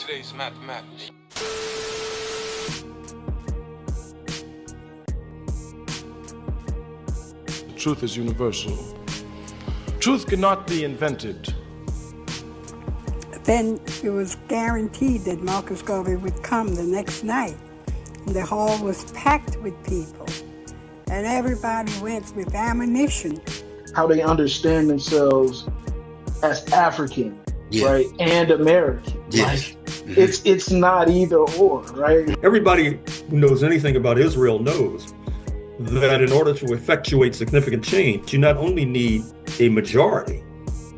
Today's mathematics. Truth is universal. Truth cannot be invented. Then it was guaranteed that Marcus Garvey would come the next night. And the hall was packed with people. And everybody went with ammunition. How they understand themselves as African, right, and American. Yes. Like, it's not either or, right? Everybody who knows anything about Israel knows that in order to effectuate significant change, you not only need a majority,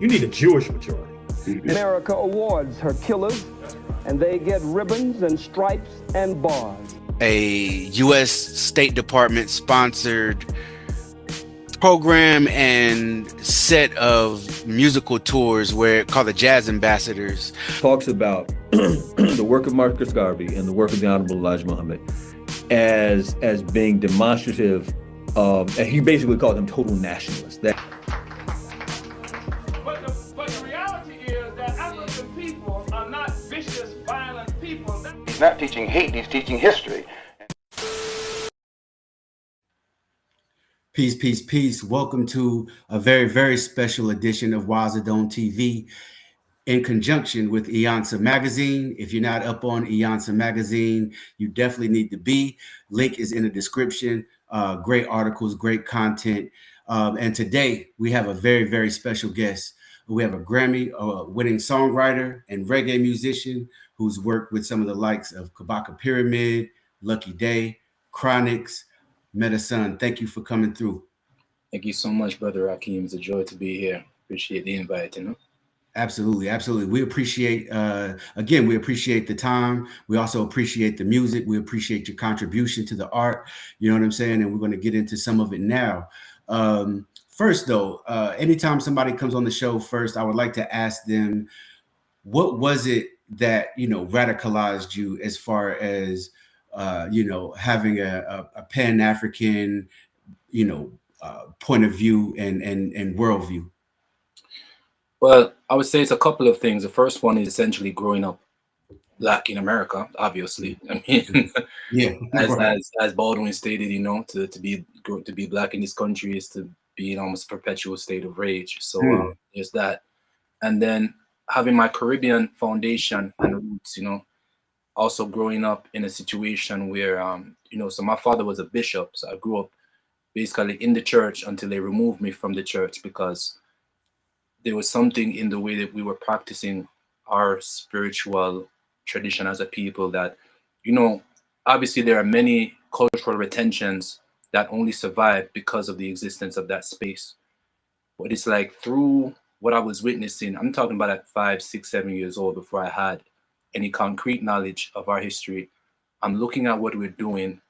you need a Jewish majority. America awards her killers, and they get ribbons and stripes and bars. A U.S. State Department sponsored program and set of musical tours called the Jazz Ambassadors. Talks about the work of Marcus Garvey and the work of the Honorable Elijah Muhammad as being demonstrative of, and he basically called them total nationalists. But the reality is that African people are not vicious, violent people. He's not teaching hate, he's teaching history. Peace, peace, peace. Welcome to a very, very special edition of Wazadon TV in conjunction with Iansá Magazine. If you're not up on Iansá Magazine, you definitely need to be. Link is in the description. Great articles, great content. And today we have a very, very special guest. We have a Grammy-winning songwriter and reggae musician who's worked with some of the likes of Kabaka Pyramid, Lucky Day, Chronics, MediSun. Thank you for coming through. Thank you so much, Brother Rakeem. It's a joy to be here. Appreciate the invite, Absolutely, absolutely. We appreciate, again, we appreciate the time. We also appreciate the music. We appreciate your contribution to the art. You know what I'm saying? And we're going to get into some of it now. First, though, anytime somebody comes on the show first, I would like to ask them, what was it that, radicalized you as far as, having a Pan-African, point of view and worldview? Well, I would say it's a couple of things. The first one is essentially growing up Black in America, obviously. I mean, yeah, as Baldwin stated, to be Black in this country is to be in almost a perpetual state of rage. So there's that. And then having my Caribbean foundation and roots, also growing up in a situation where, so my father was a bishop. So I grew up basically in the church until they removed me from the church because there was something in the way that we were practicing our spiritual tradition as a people that, obviously there are many cultural retentions that only survive because of the existence of that space. But it's like through what I was witnessing, I'm talking about at 5, 6, 7 years old before I had any concrete knowledge of our history. I'm looking at what we're doing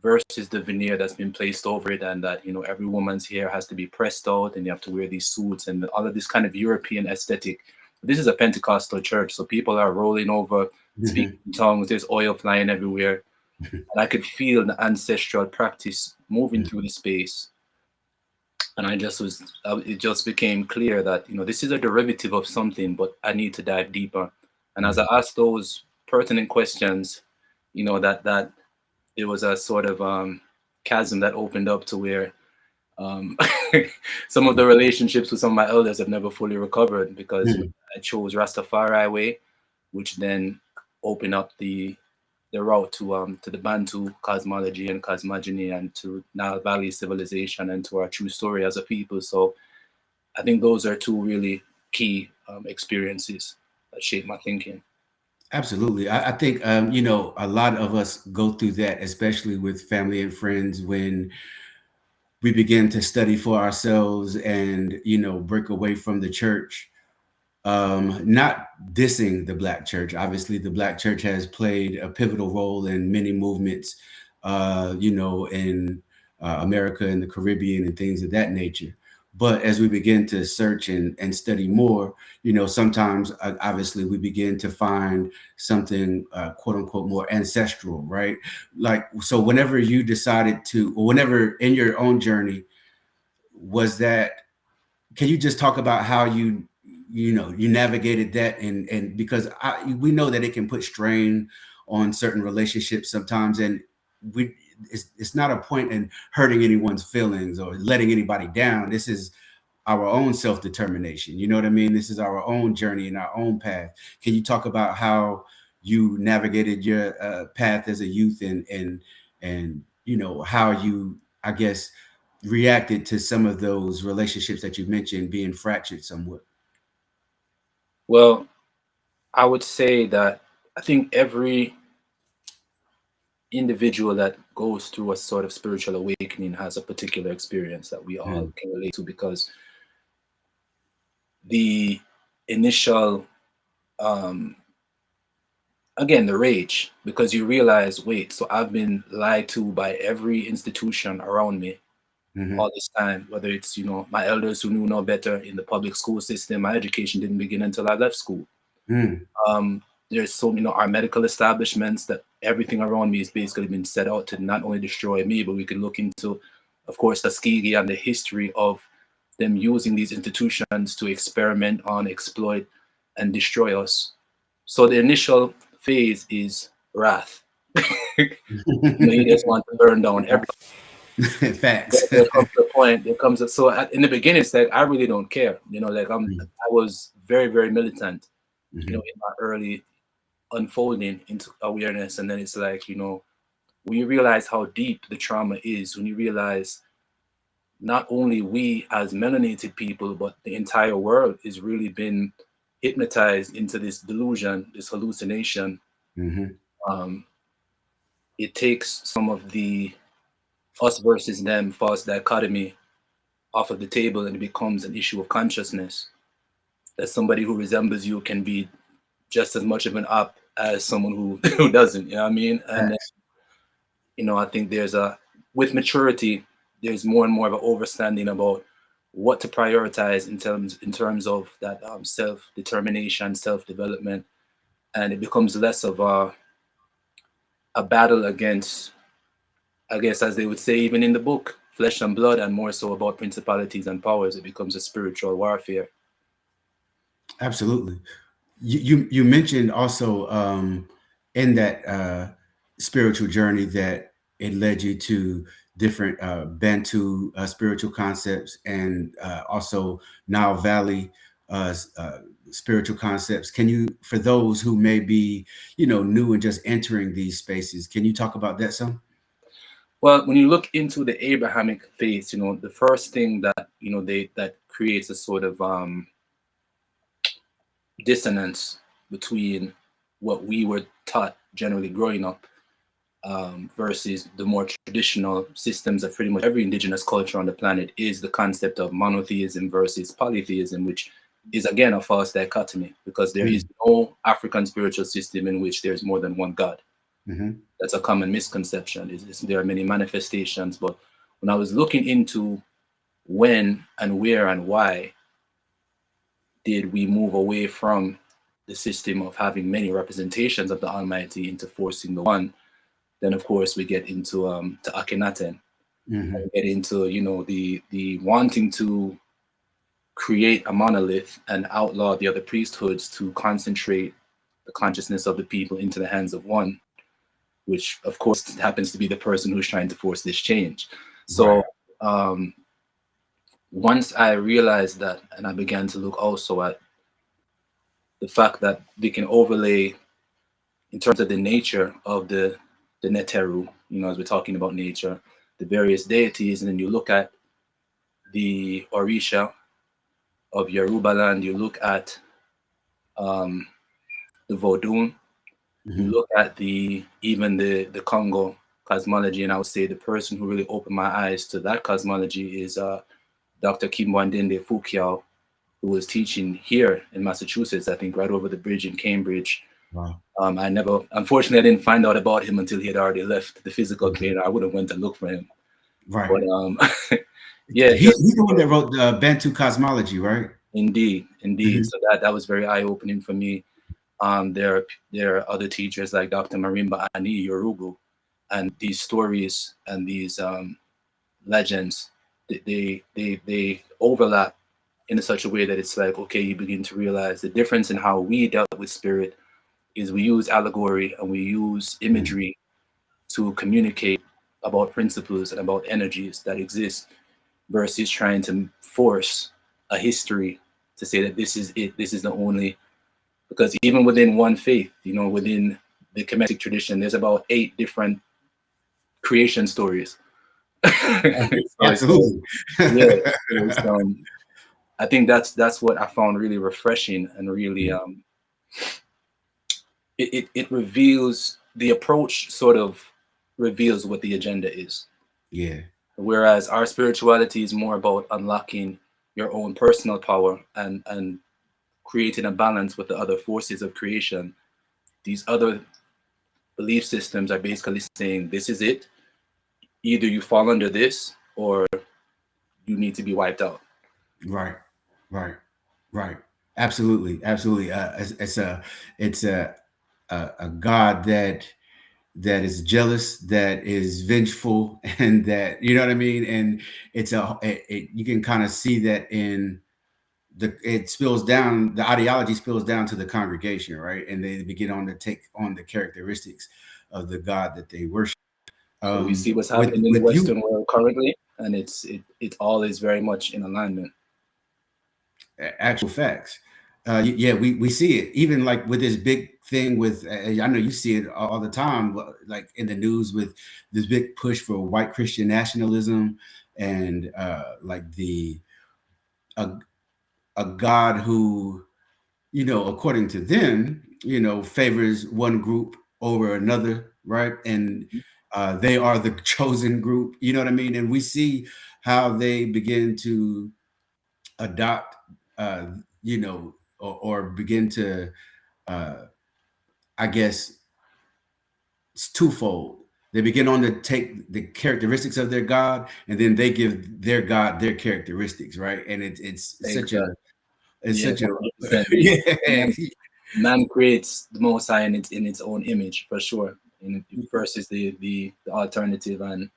versus the veneer that's been placed over it, and that every woman's hair has to be pressed out and you have to wear these suits and all of this kind of European aesthetic. This is a Pentecostal church, so people are rolling over, speaking in tongues, there's oil flying everywhere. And I could feel the ancestral practice moving through the space. And it just became clear that, this is a derivative of something, but I need to dive deeper. And as I asked those pertinent questions, that there was a sort of chasm that opened up to where some of the relationships with some of my elders have never fully recovered because I chose Rastafari way, which then opened up the route to the Bantu cosmology and cosmogony and to Nile Valley civilization and to our true story as a people. So I think those are two really key experiences that shaped my thinking. Absolutely. I think, a lot of us go through that, especially with family and friends, when we begin to study for ourselves and, break away from the church. Not dissing the Black church. Obviously, the Black church has played a pivotal role in many movements, in America and the Caribbean and things of that nature. But as we begin to search and study more, sometimes obviously we begin to find something, quote unquote, more ancestral, right? Like, so whenever you decided to, or whenever in your own journey, can you just talk about how you you navigated that, and because we know that it can put strain on certain relationships sometimes, and it's not a point in hurting anyone's feelings or letting anybody down. This is our own self-determination. You know what I mean? This is our own journey and our own path. Can you talk about how you navigated your path as a youth, and how you, I guess, reacted to some of those relationships that you mentioned being fractured somewhat? Well, I would say that I think every individual that goes through a sort of spiritual awakening has a particular experience that we all can relate to, because the initial again, the rage, because you realize, wait, so I've been lied to by every institution around me all this time, whether it's, my elders who knew no better in the public school system. My education didn't begin until I left school. There's so, our medical establishments, that everything around me has basically been set out to not only destroy me, but we can look into, of course, Tuskegee and the history of them using these institutions to experiment on, exploit, and destroy us. So the initial phase is wrath. You just want to burn down everything. Facts. There comes the point. In the beginning, it's like I really don't care. I was very, very militant. In my early unfolding into awareness, and then it's like, when you realize how deep the trauma is, when you realize not only we as melanated people, but the entire world has really been hypnotized into this delusion, this hallucination. It takes some of the us versus them false dichotomy off of the table, and it becomes an issue of consciousness, that somebody who resembles you can be just as much of an op as someone who doesn't, you know what I mean? And then, I think with maturity, there's more and more of an understanding about what to prioritize in terms of that self-determination, self-development, and it becomes less of a battle against, I guess, as they would say even in the book, flesh and blood, and more so about principalities and powers. It becomes a spiritual warfare. Absolutely. You mentioned also in that spiritual journey that it led you to different Bantu spiritual concepts, and also Nile Valley spiritual concepts. Can you, for those who may be, new and just entering these spaces, can you talk about that some? Well, when you look into the Abrahamic faith, the first thing that, that creates a sort of dissonance between what we were taught generally growing up versus the more traditional systems of pretty much every indigenous culture on the planet is the concept of monotheism versus polytheism, which is again a false dichotomy, because there is no African spiritual system in which there's more than one God. That's a common misconception. There are many manifestations, but when I was looking into when and where and why did we move away from the system of having many representations of the Almighty into forcing the one, then of course we get into to Akhenaten, and get into the wanting to create a monolith and outlaw the other priesthoods to concentrate the consciousness of the people into the hands of one, which of course happens to be the person who's trying to force this change. So once I realized that, and I began to look also at the fact that they can overlay in terms of the nature of the Neteru, as we're talking about nature, the various deities, and then you look at the Orisha of Yoruba land, you look at the Vodun, you look at even the Congo cosmology, and I would say the person who really opened my eyes to that cosmology is Dr. Kimbwandende Fukiao, who was teaching here in Massachusetts, I think right over the bridge in Cambridge. Wow. Unfortunately, I didn't find out about him until he had already left the physical plane. I would have went to look for him. Right. But yeah, he's the one that wrote the Bantu cosmology, right? Indeed. So that was very eye-opening for me. There are other teachers like Dr. Marimba Ani Yorugu, and these stories and these legends, they overlap in such a way that it's like, okay, you begin to realize the difference in how we dealt with spirit is we use allegory and we use imagery to communicate about principles and about energies that exist, versus trying to force a history to say that this is it, this is the only. Because even within one faith, you know, within the Kemetic tradition, there's about 8 different creation stories. Absolutely. I think that's what I found really refreshing, and really it reveals the approach, sort of reveals what the agenda is. Yeah. Whereas our spirituality is more about unlocking your own personal power and creating a balance with the other forces of creation. These other belief systems are basically saying, this is it. Either you fall under this or you need to be wiped out. Right. Absolutely. It's a God that is jealous, that is vengeful, and that, you know what I mean? And you can kind of see that in it spills down, the ideology spills down to the congregation, right? And they begin to take on the characteristics of the God that they worship. So we see what's happening in the Western world currently, and it all is very much in alignment. Actual facts. Yeah, we see it even like with this big thing with, I know you see it all the time, like in the news, with this big push for white Christian nationalism, and like a God who, you know, according to them, you know, favors one group over another, right? And they are the chosen group, you know what I mean? And we see how they begin to adopt, you know, or begin to, I guess, it's twofold. They begin on to take the characteristics of their God, and then they give their God their characteristics, right? And it's Exactly. such a yeah. Man creates the Most High in its own image, for sure, versus the alternative. And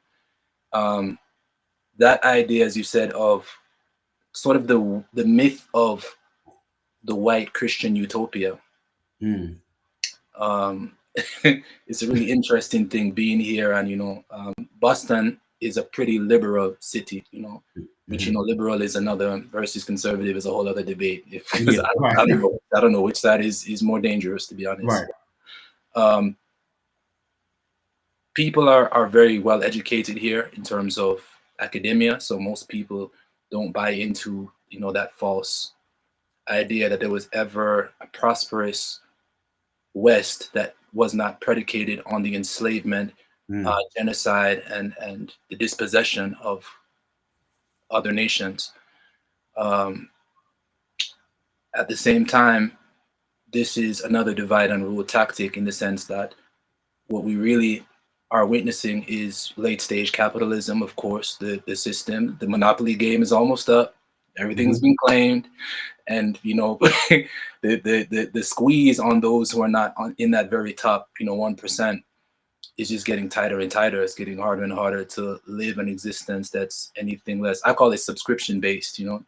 that idea, as you said, of sort of the myth of the white Christian utopia. It's a really interesting thing being here, and you know, Boston is a pretty liberal city, you know, which, you know, liberal is another versus conservative is a whole other debate. I don't know which side is more dangerous, to be honest. Right. People are very well educated here in terms of academia, so most people don't buy into, you know, that false idea that there was ever a prosperous West that was not predicated on the enslavement, genocide, and the dispossession of other nations. At the same time, this is another divide and rule tactic, in the sense that what we really are witnessing is late stage capitalism. Of course, the system, the monopoly game is almost up. Everything's been claimed, and you know, the squeeze on those who are not in that very top, you know, 1% is just getting tighter and tighter. It's getting harder and harder to live an existence that's anything less. I call it subscription based. You know,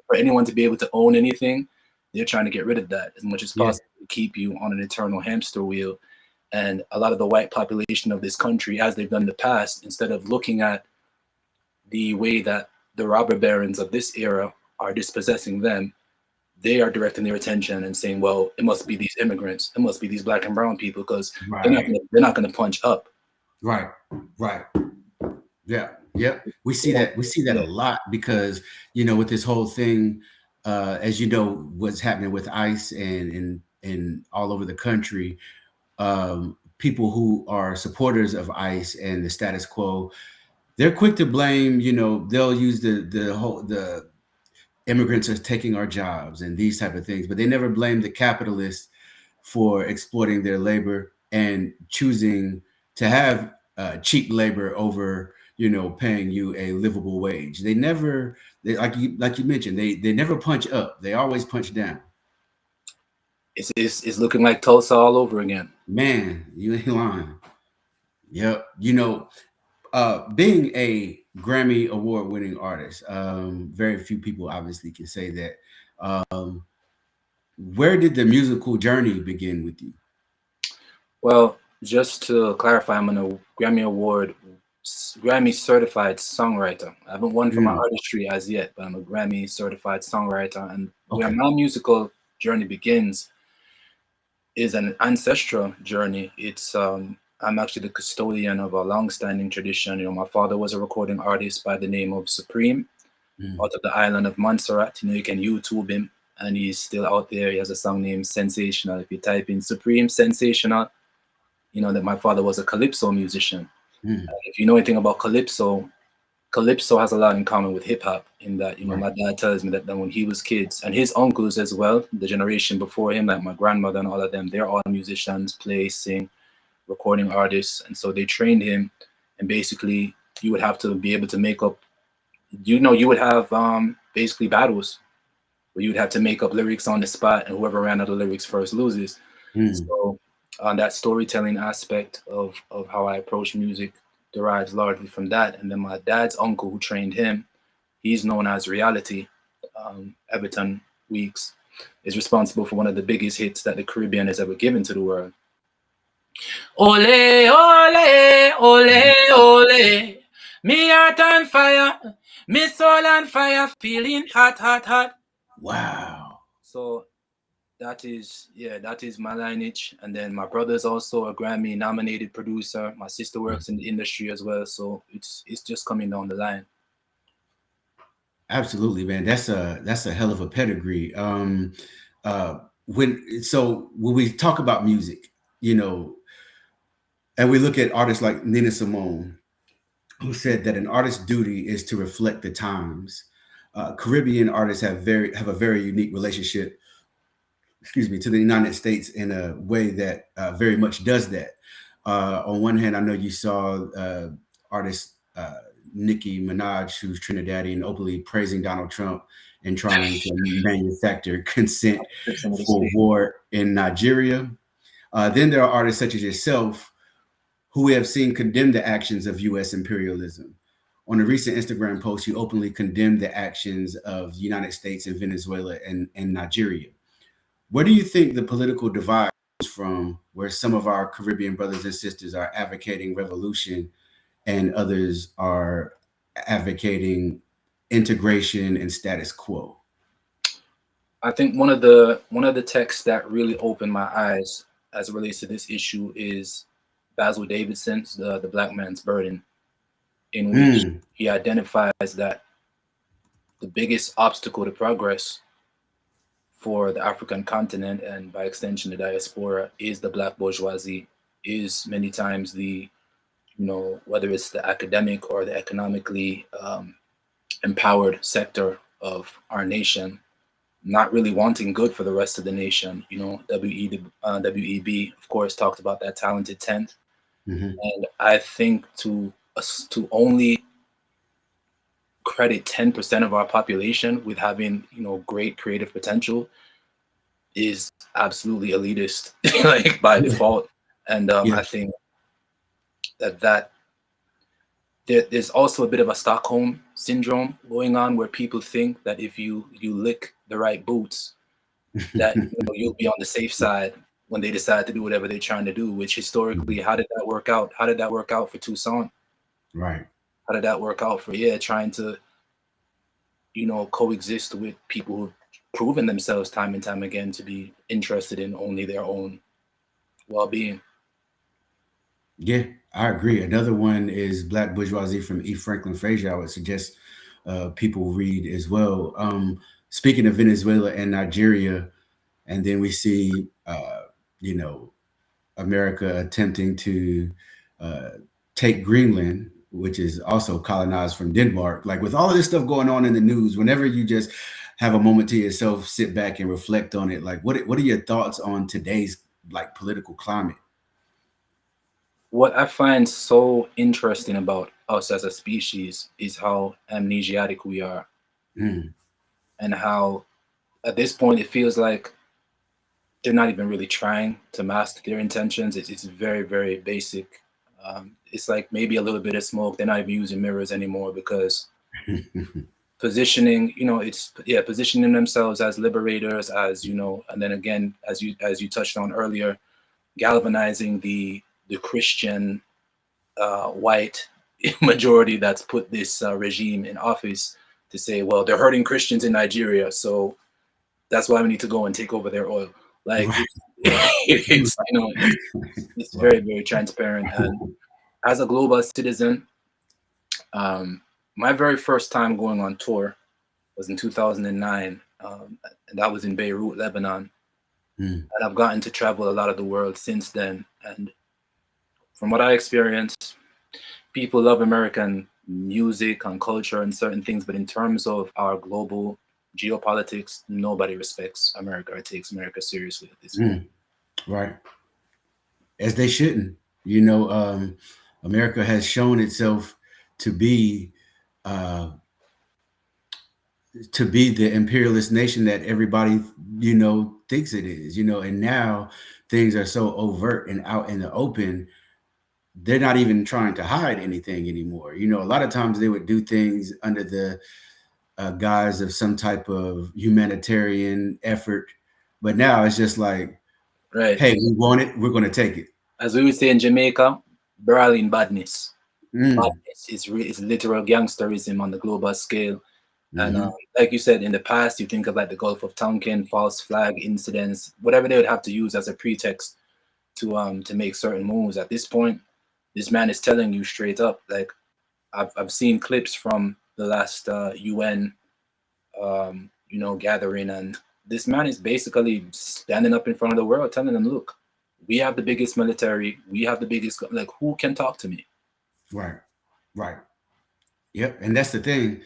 for anyone to be able to own anything, they're trying to get rid of that as much as possible to keep you on an eternal hamster wheel. And a lot of the white population of this country, as they've done in the past, instead of looking at the way that the robber barons of this era are dispossessing them, they are directing their attention and saying, well, it must be these immigrants, it must be these black and brown people, because they're not going to punch up. Right. Yeah. We see that a lot, because, you know, with this whole thing, as you know, what's happening with ICE and all over the country, people who are supporters of ICE and the status quo, they're quick to blame, you know, they'll use the immigrants are taking our jobs and these type of things, but they never blame the capitalists for exploiting their labor and choosing to have cheap labor over, you know, paying you a livable wage. They never, like you mentioned, they never punch up. They always punch down. It's looking like Tulsa all over again. Man, you ain't lying. Yep. You know, being a Grammy award-winning artist, very few people obviously can say that. Where did the musical journey begin with you? Well, just to clarify, I'm a Grammy certified songwriter. I haven't won for my artistry as yet, but I'm a Grammy certified songwriter. And where my musical journey begins is an ancestral journey. It's I'm actually the custodian of a long-standing tradition. You know, my father was a recording artist by the name of Supreme, out of the island of Montserrat. You know, you can YouTube him, and he's still out there. He has a song named Sensational. If you type in Supreme Sensational, you know that my father was a calypso musician. If you know anything about calypso has a lot in common with hip hop in that, you know, my dad tells me that when he was kids, and his uncles as well, the generation before him, like my grandmother and all of them, they're all musicians, play, sing, recording artists. And so they trained him, and basically you would have to be able to make up, you know, you would have basically battles where you would have to make up lyrics on the spot, and whoever ran out of lyrics first loses. So on that storytelling aspect of how I approach music derives largely from that. And then my dad's uncle who trained him, he's known as Reality, Everton Weeks, is responsible for one of the biggest hits that the Caribbean has ever given to the world. Ole, ole, ole, ole, me heart on fire, me soul on fire, feeling hot, hot, hot. Wow. So that is my lineage. And then my brother's also a Grammy nominated producer. My sister works in the industry as well. So it's just coming down the line. Absolutely, man. That's a hell of a pedigree. When we talk about music, you know, and we look at artists like Nina Simone, who said that an artist's duty is to reflect the times. Caribbean artists have a very unique relationship, to the United States in a way that very much does that. On one hand, I know you saw artist Nicki Minaj, who's Trinidadian, openly praising Donald Trump and trying to manufacture consent for war in Nigeria. Then there are artists such as yourself who we have seen condemn the actions of U.S. imperialism. On a recent Instagram post, you openly condemned the actions of the United States and Venezuela and Nigeria. Where do you think the political divide comes from, where some of our Caribbean brothers and sisters are advocating revolution and others are advocating integration and status quo? I think one of the texts that really opened my eyes as it relates to this issue is Basil Davidson's The Black Man's Burden, in which he identifies that the biggest obstacle to progress for the African continent, and by extension the diaspora, is the Black bourgeoisie, is many times the, you know, whether it's the academic or the economically empowered sector of our nation, not really wanting good for the rest of the nation. You know, WEB, of course, talked about that talented 10th. And I think to only credit 10% of our population with having, you know, great creative potential is absolutely elitist, like by default. And I think that there's also a bit of a Stockholm syndrome going on, where people think that if you lick the right boots, that, you know, you'll be on the safe side when they decide to do whatever they're trying to do. Which historically, how did that work out? How did that work out for Toussaint? Right. How did that work out for trying to, you know, coexist with people who've proven themselves time and time again to be interested in only their own well-being? Yeah, I agree. Another one is Black Bourgeoisie from E. Franklin Frazier. I would suggest people read as well. Speaking of Venezuela and Nigeria, and then we see, you know, America attempting to take Greenland, which is also colonized from Denmark. Like, with all of this stuff going on in the news, whenever you just have a moment to yourself, sit back and reflect on it, like, what are your thoughts on today's, like, political climate? What I find so interesting about us as a species is how amnesiac we are, and how at this point it feels like they're not even really trying to mask their intentions. It's very, very basic. it's like maybe a little bit of smoke. They're not even using mirrors anymore because positioning, it's positioning themselves as liberators, as and then again, as you touched on earlier, galvanizing the Christian white majority that's put this regime in office to say, well, they're hurting Christians in Nigeria, so that's why we need to go and take over their oil. Like it's it's very, very transparent. And as a global citizen, my very first time going on tour was in 2009, and that was in Beirut, Lebanon. And I've gotten to travel a lot of the world since then. And from what I experienced, people love American music and culture and certain things, but in terms of our global geopolitics, nobody respects America or takes America seriously at this point. Right. As they shouldn't. America has shown itself to be the imperialist nation that everybody, thinks it is, and now things are so overt and out in the open. They're not even trying to hide anything anymore. A lot of times they would do things under the guise of some type of humanitarian effort. But now it's just like, right, hey, we want it, we're going to take it. As we would say in Jamaica, brawling badness. Badness is literal gangsterism on the global scale. And like you said, in the past, you think of like the Gulf of Tonkin, false flag incidents, whatever they would have to use as a pretext to make certain moves. At this point, this man is telling you straight up. Like I've seen clips from the last UN, gathering, and this man is basically standing up in front of the world, telling them, "Look, we have the biggest military. We have the biggest. Like, who can talk to me?" Right. Yep, and that's the thing.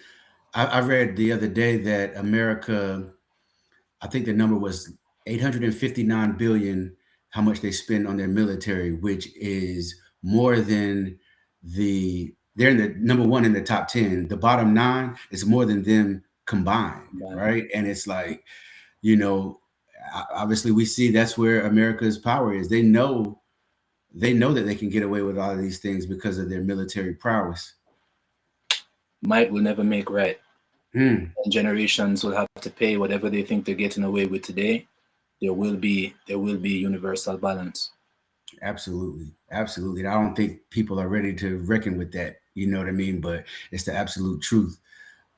I read the other day that America, I think the number was 859 billion, how much they spend on their military, which is more than they're in the number one in the top 10. The bottom 9 is more than them combined, right? And it's like, obviously we see that's where America's power is. They know that they can get away with all of these things because of their military prowess. Might will never make right. And generations will have to pay whatever they think they're getting away with today. There will be universal balance. Absolutely. I don't think people are ready to reckon with that. You know what I mean? But it's the absolute truth.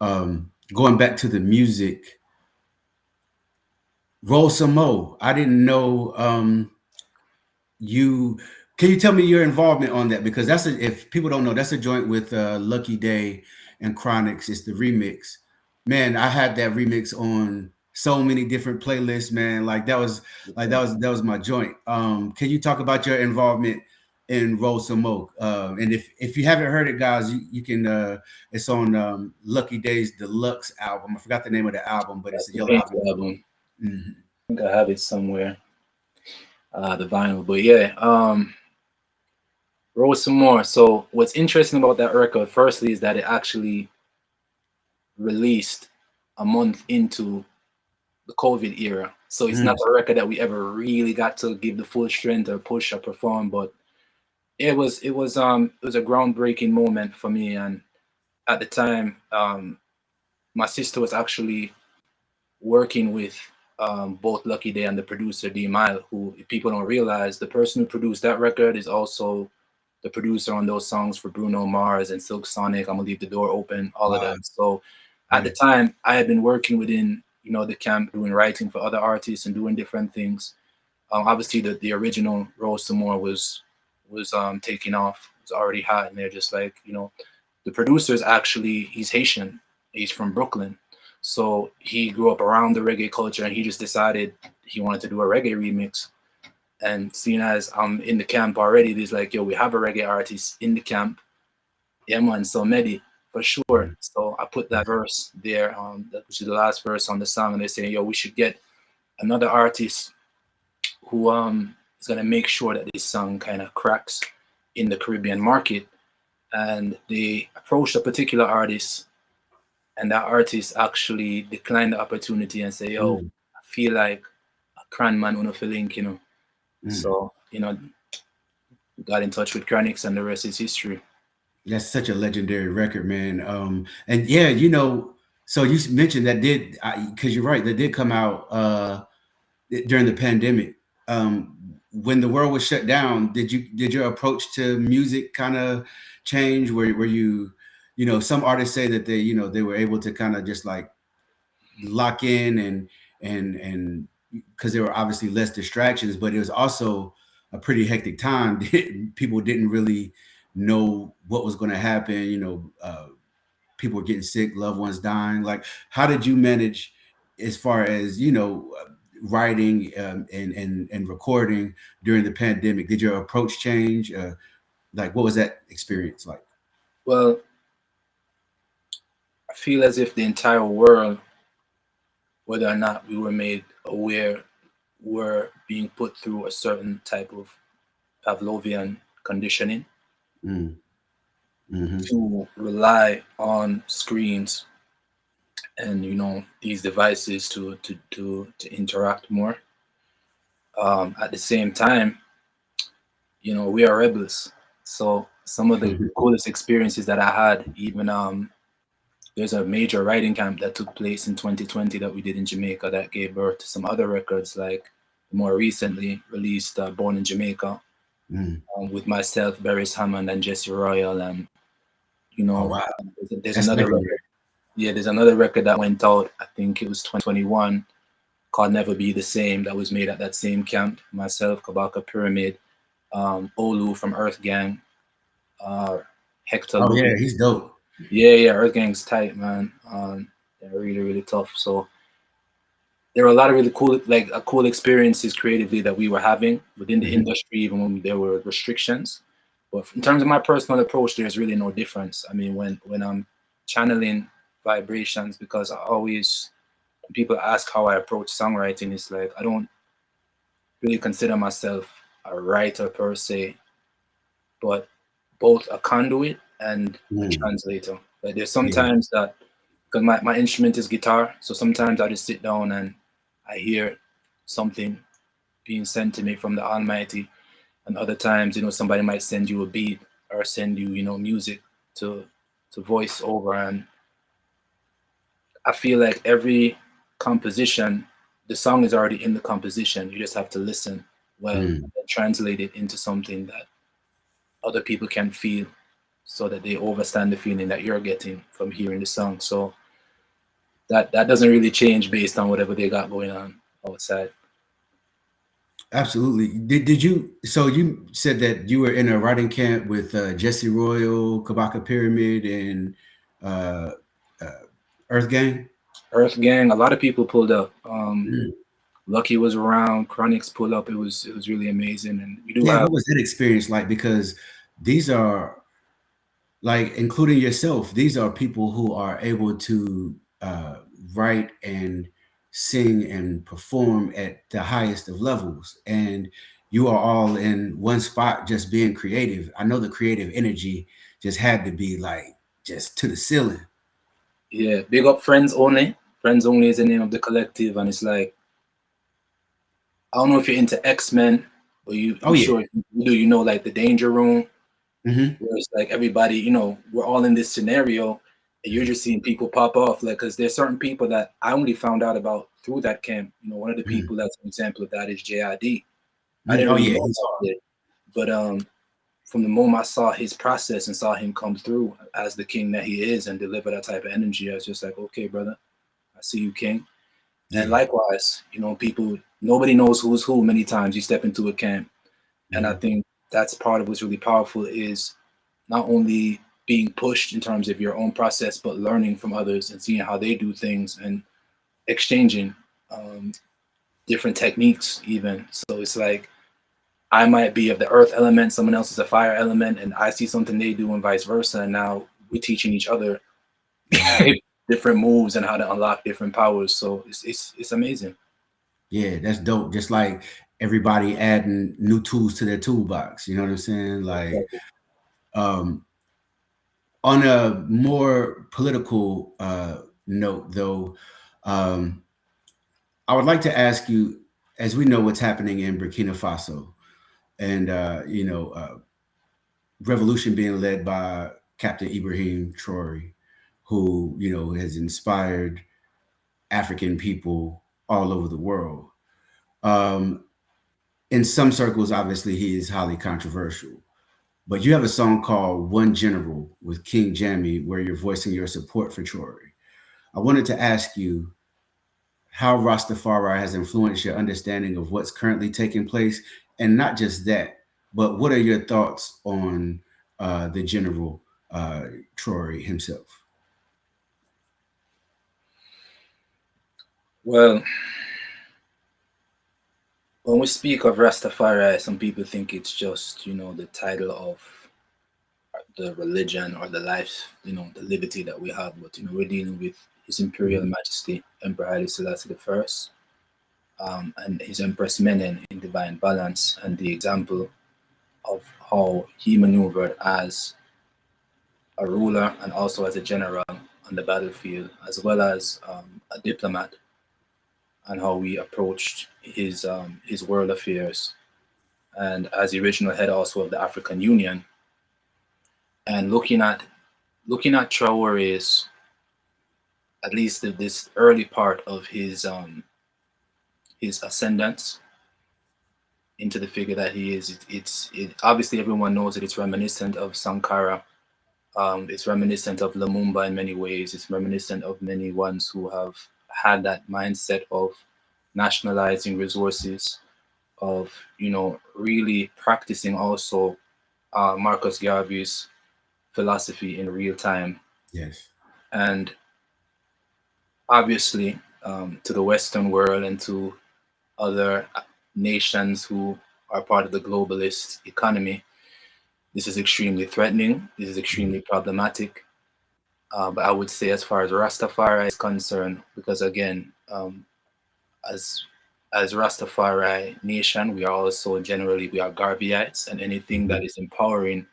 Going back to the music, Roll Some Mo. I didn't know Can you tell me your involvement on that? Because if people don't know, that's a joint with Lucky Day and Chronics. It's the remix. Man, I had that remix on so many different playlists, man. That was my joint. Can you talk about your involvement in Roll Some Mo? And if you haven't heard it, guys, you can. It's on Lucky Day's deluxe album. I forgot the name of the album, but it's a yellow album. I think I have it somewhere. The vinyl, but yeah. Roll Some More. So what's interesting about that record, firstly, is that it actually released a month into the COVID era. So it's not a record that we ever really got to give the full strength or push or perform, but it was a groundbreaking moment for me. And at the time, my sister was actually working with both Lucky Day and the producer D Mile, who, if people don't realize, the person who produced that record is also the producer on those songs for Bruno Mars and Silk Sonic, I'm Gonna Leave the Door Open, all of that. So at the time, I had been working within the camp, doing writing for other artists and doing different things. Obviously, the original Roll Some More was taking off. It was already hot, and they're just like, the producer's actually, he's Haitian. He's from Brooklyn. So he grew up around the reggae culture, and he just decided he wanted to do a reggae remix. And seeing as I'm in the camp already, there's like, yo, we have a reggae artist in the camp. Yeah, man, so Medi, for sure. So I put that verse there, which is the last verse on the song, and they're saying, yo, we should get another artist who is going to make sure that this song kind of cracks in the Caribbean market. And they approached a particular artist, and that artist actually declined the opportunity and say, yo, I feel like a cran man on a link, So, got in touch with Chronix, and the rest is history. That's such a legendary record, man. And yeah, you know, so you mentioned that did, because you're right, that did come out during the pandemic. When the world was shut down, did your approach to music kind of change? Were you, you know, some artists say that they were able to kind of just like lock in and because there were obviously less distractions, but it was also a pretty hectic time. People didn't really know what was going to happen. You know, people were getting sick, loved ones dying. Like, how did you manage as far as, you know, writing and recording during the pandemic? Did your approach change? Like, what was that experience like? Well, I feel as if the entire world, whether or not we were made aware, were being put through a certain type of Pavlovian conditioning to rely on screens and, you know, these devices to interact more. At the same time, you know, we are rebels. So some of the coolest experiences that I had, even there's a major writing camp that took place in 2020 that we did in Jamaica that gave birth to some other records, like more recently released Born in Jamaica with myself, Barris Hammond, and Jesse Royal. And, you know, there's another record. Yeah, there's another record that went out, I think it was 2021, called Never Be the Same, that was made at that same camp. Myself, Kabaka Pyramid, Olu from Earth Gang, Hector. Oh, yeah, he's dope. Yeah, Earth Gang's tight, man. They're really, really tough. So there were a lot of really cool, cool experiences creatively that we were having within the industry, even when there were restrictions. But in terms of my personal approach, there's really no difference. I mean, when I'm channeling vibrations, because when people ask how I approach songwriting, it's like I don't really consider myself a writer per se, but both a conduit and a translator. Like there's sometimes that, because my instrument is guitar, so sometimes I just sit down and I hear something being sent to me from the Almighty, and other times, you know, somebody might send you a beat or send you, you know, music to voice over. And I feel like every composition, the song is already in the composition. You just have to listen well and translate it into something that other people can feel, so that they understand the feeling that you're getting from hearing the song. So that doesn't really change based on whatever they got going on outside. Absolutely. Did you? So you said that you were in a writing camp with Jesse Royal, Kabaka Pyramid, and Earth Gang. Earth Gang. A lot of people pulled up. Lucky was around. Chronix pulled up. It was really amazing. And we do what was that experience like? Because these are, like, including yourself, these are people who are able to write and sing and perform at the highest of levels, and you are all in one spot just being creative. I know the creative energy just had to be like just to the ceiling. Yeah, big up Friends Only. Friends Only is the name of the collective, and it's like, I don't know if you're into X-Men, but sure you do. You know, like the Danger Room, where it's like everybody, you know, we're all in this scenario, and you're just seeing people pop off. Like, because there's certain people that I only found out about through that camp. You know, one of the people that's an example of that is JID. I didn't really know about it, but from the moment I saw his process and saw him come through as the king that he is and deliver that type of energy, I was just like, okay, brother, I see you, king. And likewise, you know, nobody knows who's who. Many times you step into a camp, and I think that's part of what's really powerful, is not only being pushed in terms of your own process, but learning from others and seeing how they do things and exchanging different techniques even. So it's like, I might be of the earth element, someone else is a fire element, and I see something they do and vice versa. And now we're teaching each other different moves and how to unlock different powers. So it's amazing. Yeah, that's dope. Just like everybody adding new tools to their toolbox. You know what I'm saying? Like, on a more political note, though, I would like to ask you, as we know what's happening in Burkina Faso, and you know, revolution being led by Captain Ibrahim Traore, who, you know, has inspired African people all over the world. In some circles, obviously, he is highly controversial. But you have a song called One General with King Jammy where you're voicing your support for Traore. I wanted to ask you how Rastafari has influenced your understanding of what's currently taking place. And not just that, but what are your thoughts on the General Traore himself? Well, when we speak of Rastafari, some people think it's just, you know, the title of the religion or the life, you know, the liberty that we have. But, you know, we're dealing with His Imperial Majesty, Emperor Haile Selassie I, and His Empress Menen in divine balance, and the example of how he maneuvered as a ruler and also as a general on the battlefield, as well as a diplomat, and how we approached his world affairs, and as the original head also of the African Union. And looking at Traore's, at least this early part of his ascendance into the figure that he is, it obviously everyone knows that it's reminiscent of Sankara. It's reminiscent of Lumumba in many ways. It's reminiscent of many ones who have had that mindset of nationalizing resources, of, you know, really practicing also Marcus Garvey's philosophy in real time. Yes. And obviously, to the Western world and to other nations who are part of the globalist economy, this is extremely threatening. This is extremely problematic. But I would say, as far as Rastafari is concerned, because again, as Rastafari nation, we are also generally, we are Garveyites, and anything that is empowering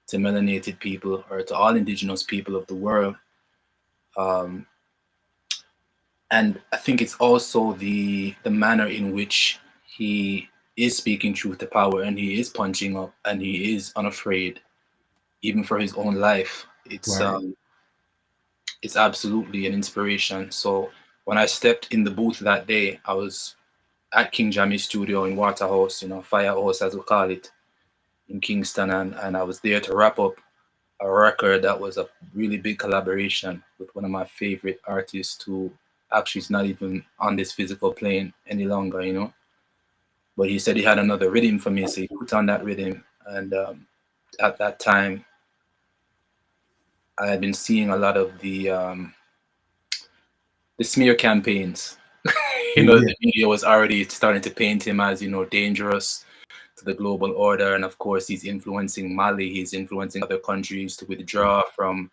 to melanated people or to all indigenous people of the world. And I think it's also the manner in which he is speaking truth to power, and he is punching up, and he is unafraid, even for his own life. It's absolutely an inspiration. So when I stepped in the booth that day, I was at King Jammy's studio in Waterhouse, you know, Firehouse as we call it, in Kingston, and I was there to wrap up a record that was a really big collaboration with one of my favorite artists who actually is not even on this physical plane any longer, you know. But he said he had another rhythm for me, so he put on that rhythm. And at that time, I had been seeing a lot of the smear campaigns. You know, the media was already starting to paint him as, you know, dangerous to the global order. And of course, he's influencing Mali. He's influencing other countries to withdraw from,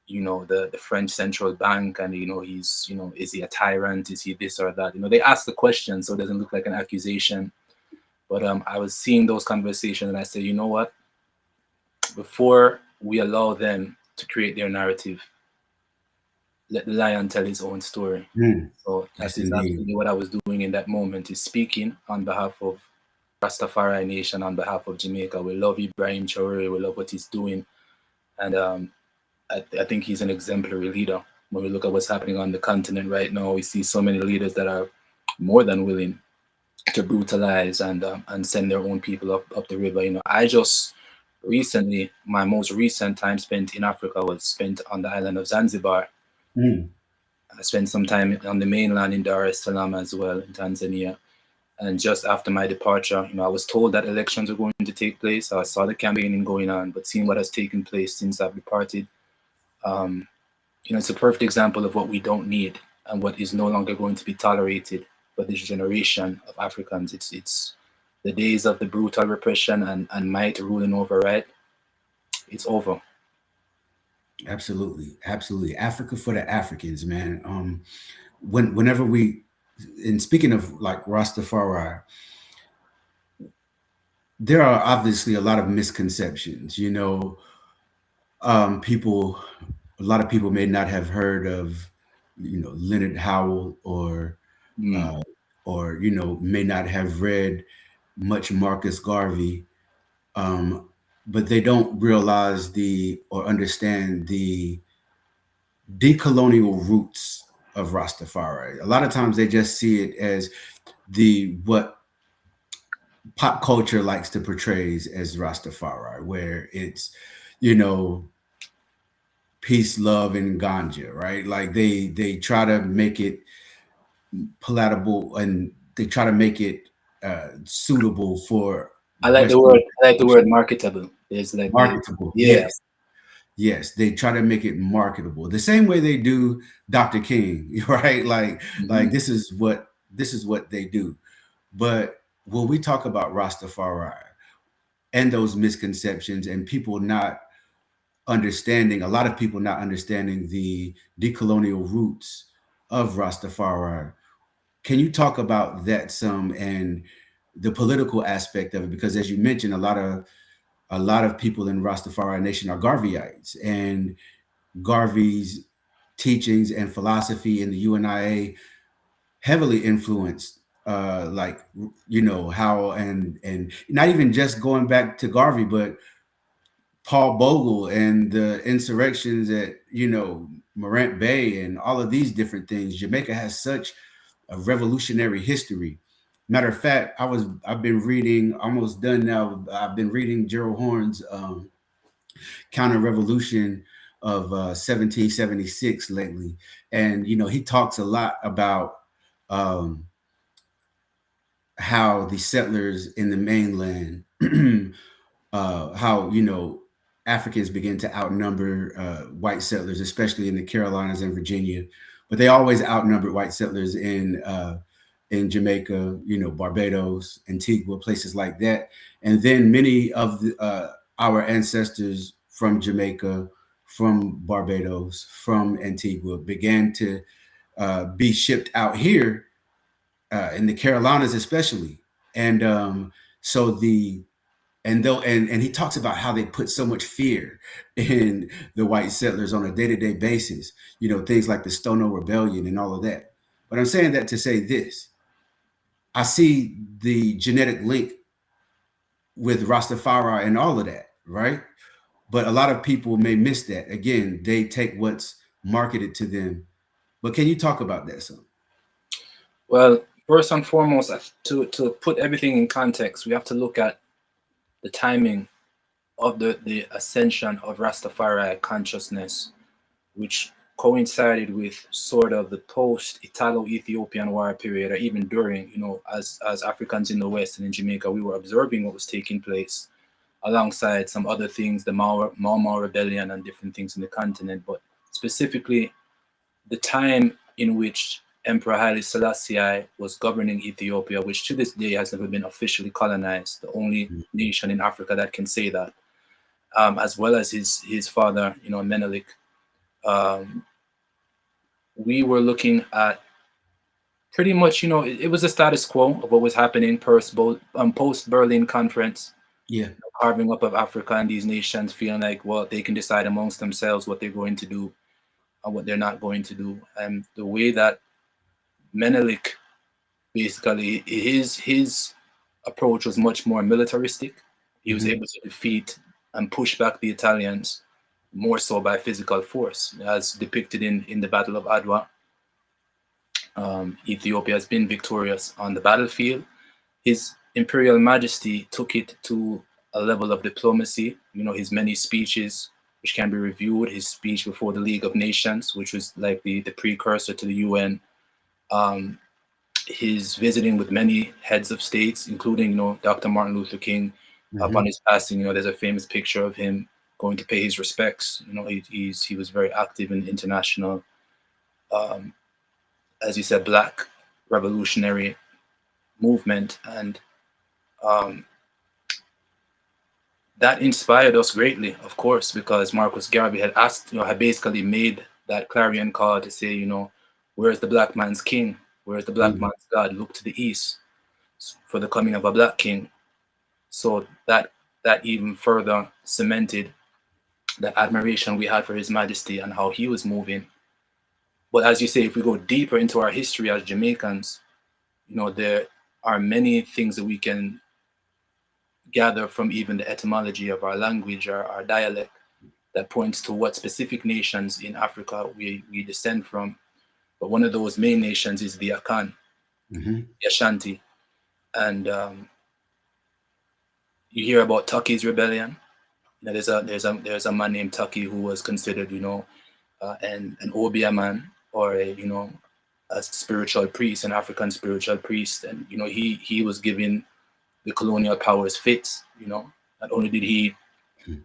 you know, the French central bank. And, you know, he's, you know, is he a tyrant? Is he this or that? You know, they ask the question, so it doesn't look like an accusation. But I was seeing those conversations, and I said, you know what? Before we allow them to create their narrative, let the lion tell his own story. So that's exactly what I was doing in that moment, is speaking on behalf of Rastafari Nation, on behalf of Jamaica. We love Ibrahim Traore. We love what he's doing. And I think he's an exemplary leader. When we look at what's happening on the continent right now, we see so many leaders that are more than willing to brutalize and send their own people up the river. You know, I just recently, my most recent time spent in Africa was spent on the island of Zanzibar. I spent some time on the mainland in Dar es Salaam as well, in Tanzania. And just after my departure, you know, I was told that elections were going to take place. I saw the campaigning going on, but seeing what has taken place since I've departed, you know, it's a perfect example of what we don't need and what is no longer going to be tolerated for this generation of Africans. It's the days of the brutal repression and might ruling over right. It's over. Absolutely, absolutely. Africa for the Africans, man. Whenever we, and speaking of like Rastafari, there are obviously a lot of misconceptions. You know, a lot of people may not have heard of, you know, Leonard Howell, or you know, may not have read much Marcus Garvey. but they don't realize or understand the decolonial roots of Rastafari. A lot of times they just see it as what pop culture likes to portray as Rastafari, where it's, peace, love, and ganja, right? Like they try to make it palatable, and they try to make it suitable for I like the word. I like the word marketable. It's like marketable. Yes, they try to make it marketable the same way they do Dr. King, right? Like this is what they do. But when we talk about Rastafari and those misconceptions and people not understanding, a lot of people not understanding the decolonial roots of Rastafari, can you talk about that some and the political aspect of it? Because as you mentioned, a lot of people in Rastafari Nation are Garveyites, and Garvey's teachings and philosophy in the UNIA heavily influenced how and not even just going back to Garvey, but Paul Bogle and the insurrections at Morant Bay and all of these different things. Jamaica has such a revolutionary history. Matter of fact, I've been reading, almost done now. I've been reading Gerald Horne's Counter Revolution of 1776 lately, and he talks a lot about how the settlers in the mainland, how Africans begin to outnumber white settlers, especially in the Carolinas and Virginia, but they always outnumbered white settlers in Jamaica, Barbados, Antigua, places like that. And then many of our ancestors from Jamaica, from Barbados, from Antigua began to be shipped out here in the Carolinas, especially. And and he talks about how they put so much fear in the white settlers on a day-to-day basis, things like the Stono Rebellion and all of that. But I'm saying that to say this: I see the genetic link with Rastafari and all of that, right? But a lot of people may miss that. Again, they take what's marketed to them. But can you talk about that some? Well, first and foremost, to put everything in context, we have to look at the timing of the ascension of Rastafari consciousness, which coincided with sort of the post-Italo-Ethiopian War period, or even during, as Africans in the West and in Jamaica, we were observing what was taking place alongside some other things, the Mau Rebellion and different things in the continent, but specifically the time in which Emperor Haile Selassie was governing Ethiopia, which to this day has never been officially colonized, the only nation in Africa that can say that, as well as his father, Menelik. We were looking at pretty much, it was the status quo of what was happening post-Berlin Conference. Yeah. Carving up of Africa and these nations feeling like, well, they can decide amongst themselves what they're going to do and what they're not going to do. And the way that Menelik, basically, his approach was much more militaristic. He was able to defeat and push back the Italians more so by physical force, as depicted in the Battle of Adwa. Ethiopia has been victorious on the battlefield. His Imperial Majesty took it to a level of diplomacy. His many speeches, which can be reviewed, his speech before the League of Nations, which was like the precursor to the UN, his visiting with many heads of states, including, Dr. Martin Luther King. Upon his passing, there's a famous picture of him going to pay his respects. He was very active in international, as you said, Black revolutionary movement, and that inspired us greatly, of course, because Marcus Garvey had had basically made that clarion call to say, where's the black man's king? Where's the black man's God? Look to the east for the coming of a black king. So that even further cemented the admiration we had for His Majesty and how he was moving. But as you say, if we go deeper into our history as Jamaicans, there are many things that we can gather from even the etymology of our language or our dialect that points to what specific nations in Africa we descend from. But one of those main nations is the Akan, the Ashanti. And you hear about Tucky's rebellion. You know, there's a man named Tucky who was considered, you know, an Obia man, or a spiritual priest, an African spiritual priest. And, you know, he was giving the colonial powers fits, you know. Not only did he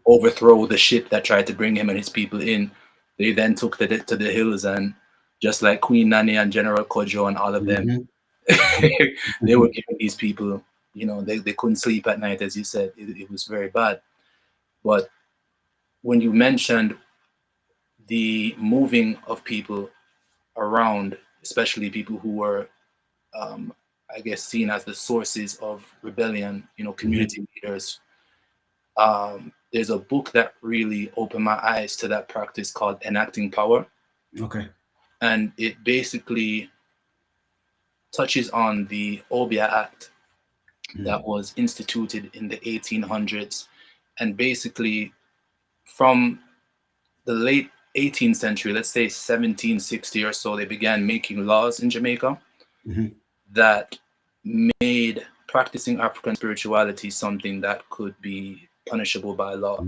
overthrow the ship that tried to bring him and his people in, they then took to the hills, and just like Queen Nani and General Kojo and all of them, they were giving these people, you know, they couldn't sleep at night, as you said. It was very bad. But when you mentioned the moving of people around, especially people who were, I guess, seen as the sources of rebellion, you know, community leaders, there's a book that really opened my eyes to that practice called Enacting Power. Okay. And it basically touches on the Obia Act that was instituted in the 1800s. And basically, from the late 18th century, let's say 1760 or so, they began making laws in Jamaica that made practicing African spirituality something that could be punishable by law,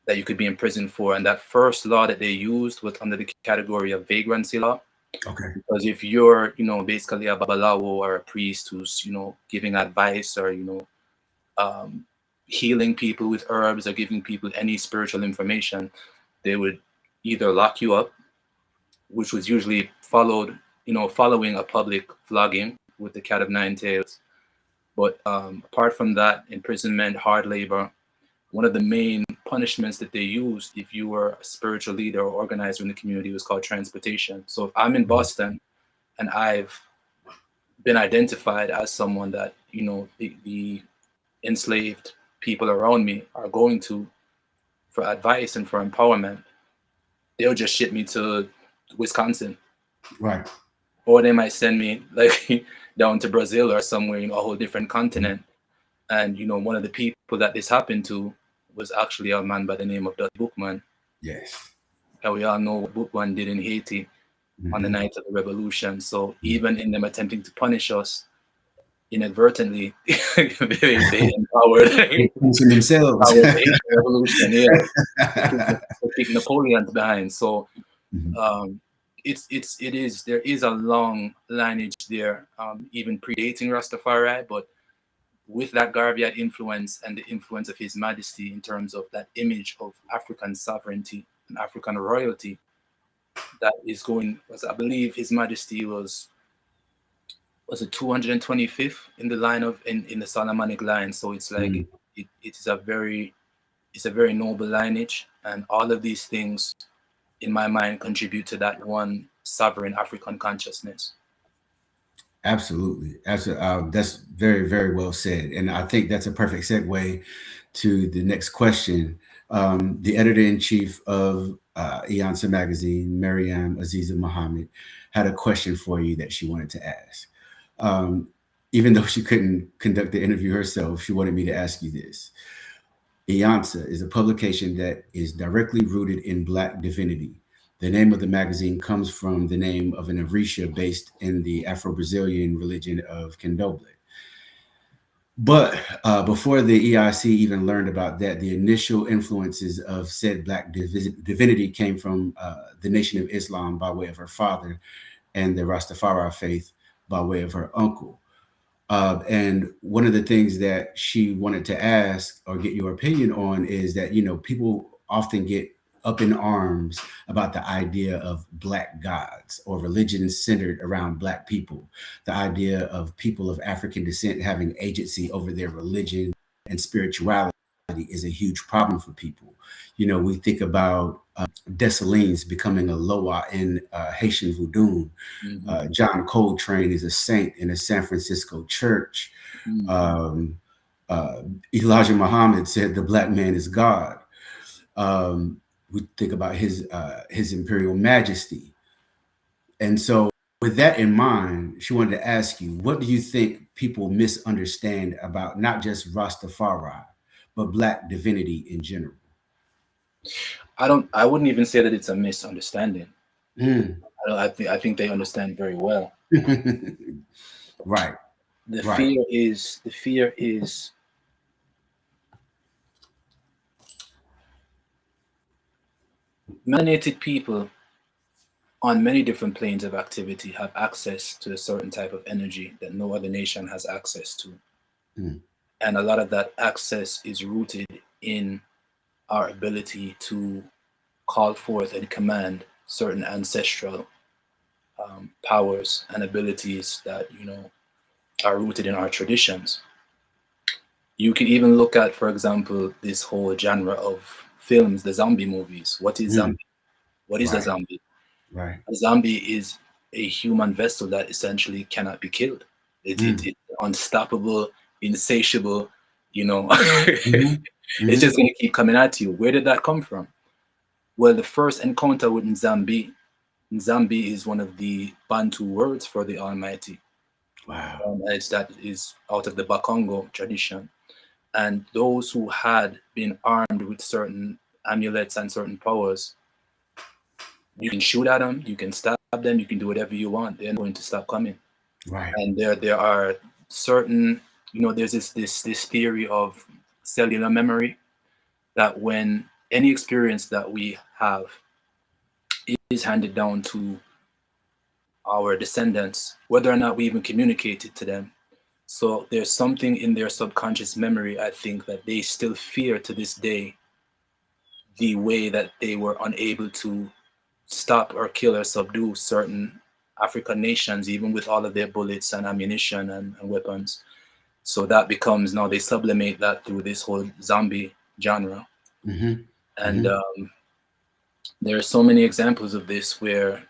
that you could be imprisoned for. And that first law that they used was under the category of vagrancy law. Okay. Because if you're, you know, basically a babalawo or a priest who's, you know, giving advice or, you know, healing people with herbs or giving people any spiritual information, they would either lock you up, which was usually followed, you know, following a public flogging with the cat of nine tails. But apart from that, imprisonment, hard labor, one of the main punishments that they used if you were a spiritual leader or organizer in the community was called transportation. So if I'm in Boston and I've been identified as someone that, you know, the enslaved people around me are going to for advice and for empowerment, they'll just ship me to Wisconsin. Right. Or they might send me like down to Brazil or somewhere, you know, a whole different continent. And, you know, one of the people that this happened to was actually a man by the name of Dutch Bookman. Yes. And we all know what Bookman did in Haiti on the night of the revolution. So even in them attempting to punish us inadvertently, they empowered themselves. The Haitian revolution, yeah. Keep Napoleon behind. So there is a long lineage there, even predating Rastafari, but with that Garveyite influence and the influence of His Majesty in terms of that image of African sovereignty and African royalty that is going, as I believe His Majesty was it 225th in the line of in the Solomonic line. So it's like it's a very noble lineage, and all of these things in my mind contribute to that one sovereign African consciousness. Absolutely. That's very, very well said. And I think that's a perfect segue to the next question. The editor-in-chief of Iansá Magazine, Maryam Aziza Muhammad, had a question for you that she wanted to ask. Even though she couldn't conduct the interview herself, she wanted me to ask you this. Iansá is a publication that is directly rooted in Black divinity. The name of the magazine comes from the name of an Orisha based in the Afro-Brazilian religion of Candomblé. But before the EIC even learned about that, the initial influences of said Black divinity came from the Nation of Islam by way of her father and the Rastafari faith by way of her uncle. And one of the things that she wanted to ask or get your opinion on is that, you know, people often get up in arms about the idea of Black gods or religions centered around Black people. The idea of people of African descent having agency over their religion and spirituality is a huge problem for people. You know, we think about Dessalines becoming a Loa in Haitian Voodoo. John Coltrane is a saint in a San Francisco church. Elijah Muhammad said the Black man is God. We think about his imperial majesty. And so with that in mind, she wanted to ask you, what do you think people misunderstand about not just Rastafari, but Black divinity in general? I wouldn't even say that it's a misunderstanding. Mm. I think they understand very well. Right. The Right. fear is melanated people on many different planes of activity have access to a certain type of energy that no other nation has access to. Mm. And a lot of that access is rooted in our ability to call forth and command certain ancestral powers and abilities that, are rooted in our traditions. You can even look at, for example, this whole genre of films, the zombie movies. What is zombie? What is a Right. zombie? Right. A zombie is a human vessel that essentially cannot be killed. It's unstoppable, insatiable, It's just going to keep coming at you. Where did that come from? Well, the first encounter with Nzambi is one of the Bantu words for the Almighty. Wow. That is out of the Bakongo tradition. And those who had been armed with certain amulets and certain powers, you can shoot at them, you can stab them, you can do whatever you want. They're going to stop coming. Right. And there are certain, there's this theory of cellular memory, that when any experience that we have is handed down to our descendants, whether or not we even communicate it to them. So there's something in their subconscious memory, I think, that they still fear to this day, the way that they were unable to stop or kill or subdue certain African nations, even with all of their bullets and ammunition and weapons. So that becomes, now they sublimate that through this whole zombie genre. And there are so many examples of this where,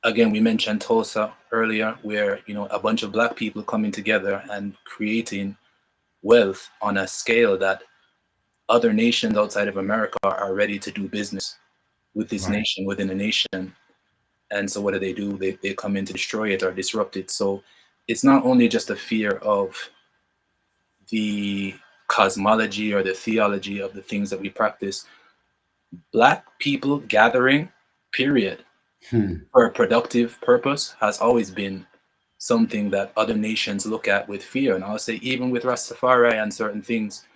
again, we mentioned Tulsa earlier, where, a bunch of Black people coming together and creating wealth on a scale that other nations outside of America are ready to do business with this nation, within a nation. And so what do? They come in to destroy it or disrupt it. So it's not only just a fear of the cosmology or the theology of the things that we practice. Black people gathering, period, for a productive purpose has always been something that other nations look at with fear. And I'll say, even with Rastafari and certain things,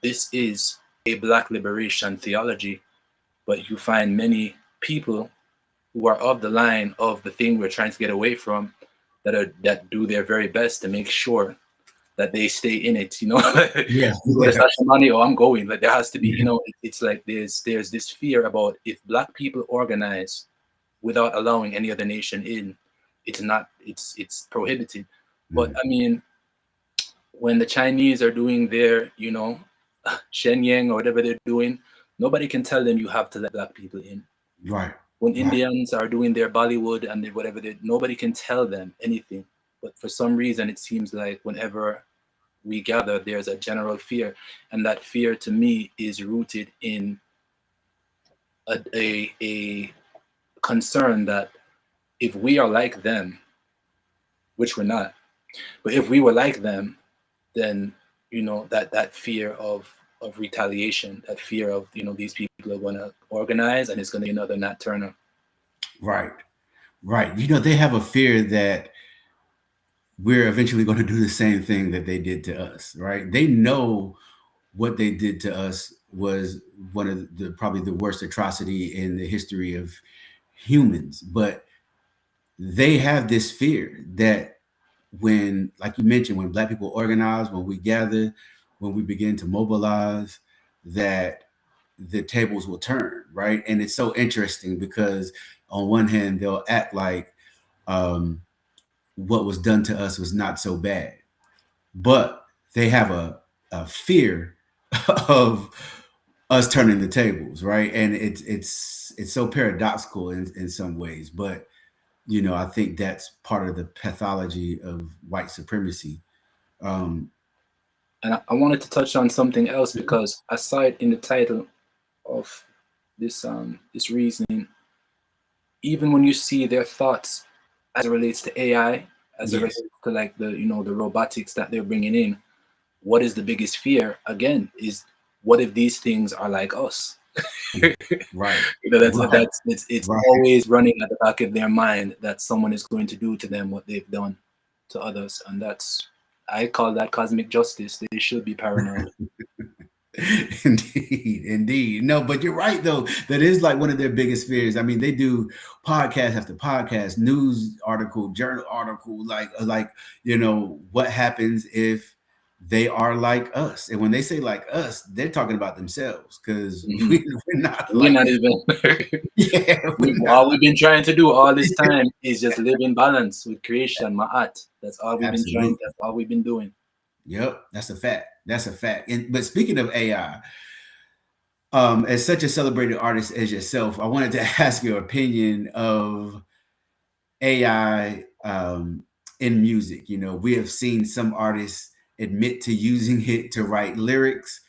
this is a Black liberation theology, but you find many people who are of the line of the thing we're trying to get away from, that do their very best to make sure that they stay in it, There's such money, or I'm going. Like, there has to be, it's like there's this fear about, if Black people organize without allowing any other nation in, it's prohibited. But I mean, when the Chinese are doing their, Shenyang or whatever they're doing, nobody can tell them you have to let Black people in. Right. When Indians are doing their Bollywood and whatever, nobody can tell them anything. But for some reason, it seems like whenever we gather, there's a general fear. And that fear, to me, is rooted in a concern that if we are like them, which we're not, but if we were like them, then, that fear of retaliation, that fear of, these people are going to organize and it's going to be another Nat Turner. Right. They have a fear that we're eventually going to do the same thing that they did to us, right? They know what they did to us was one of probably the worst atrocity in the history of humans. But they have this fear that when, like you mentioned, when Black people organize, when we gather, when we begin to mobilize, that the tables will turn, right? And it's so interesting because on one hand, they'll act like what was done to us was not so bad, but they have a fear of us turning the tables, right? And it's so paradoxical in some ways, but I think that's part of the pathology of white supremacy. And I wanted to touch on something else, because aside in the title of this reasoning, even when you see their thoughts as it relates to AI, as a result to like the the robotics that they're bringing in. What is the biggest fear? Again, is what if these things are like us? Right. It's always running at the back of their mind that someone is going to do to them what they've done to others, and I call that cosmic justice. They should be paranoid. Indeed. No, but you're right though. That is like one of their biggest fears. I mean, they do podcast after podcast, news article, journal article, like what happens if they are like us. And when they say like us, they're talking about themselves, because we're not even all we've been trying to do all this time is just live in balance with creation, ma'at. That's all we've been trying. That's all we've been doing. Yep, that's a fact. That's a fact. But speaking of AI, as such a celebrated artist as yourself, I wanted to ask your opinion of AI in music. We have seen some artists admit to using it to write lyrics.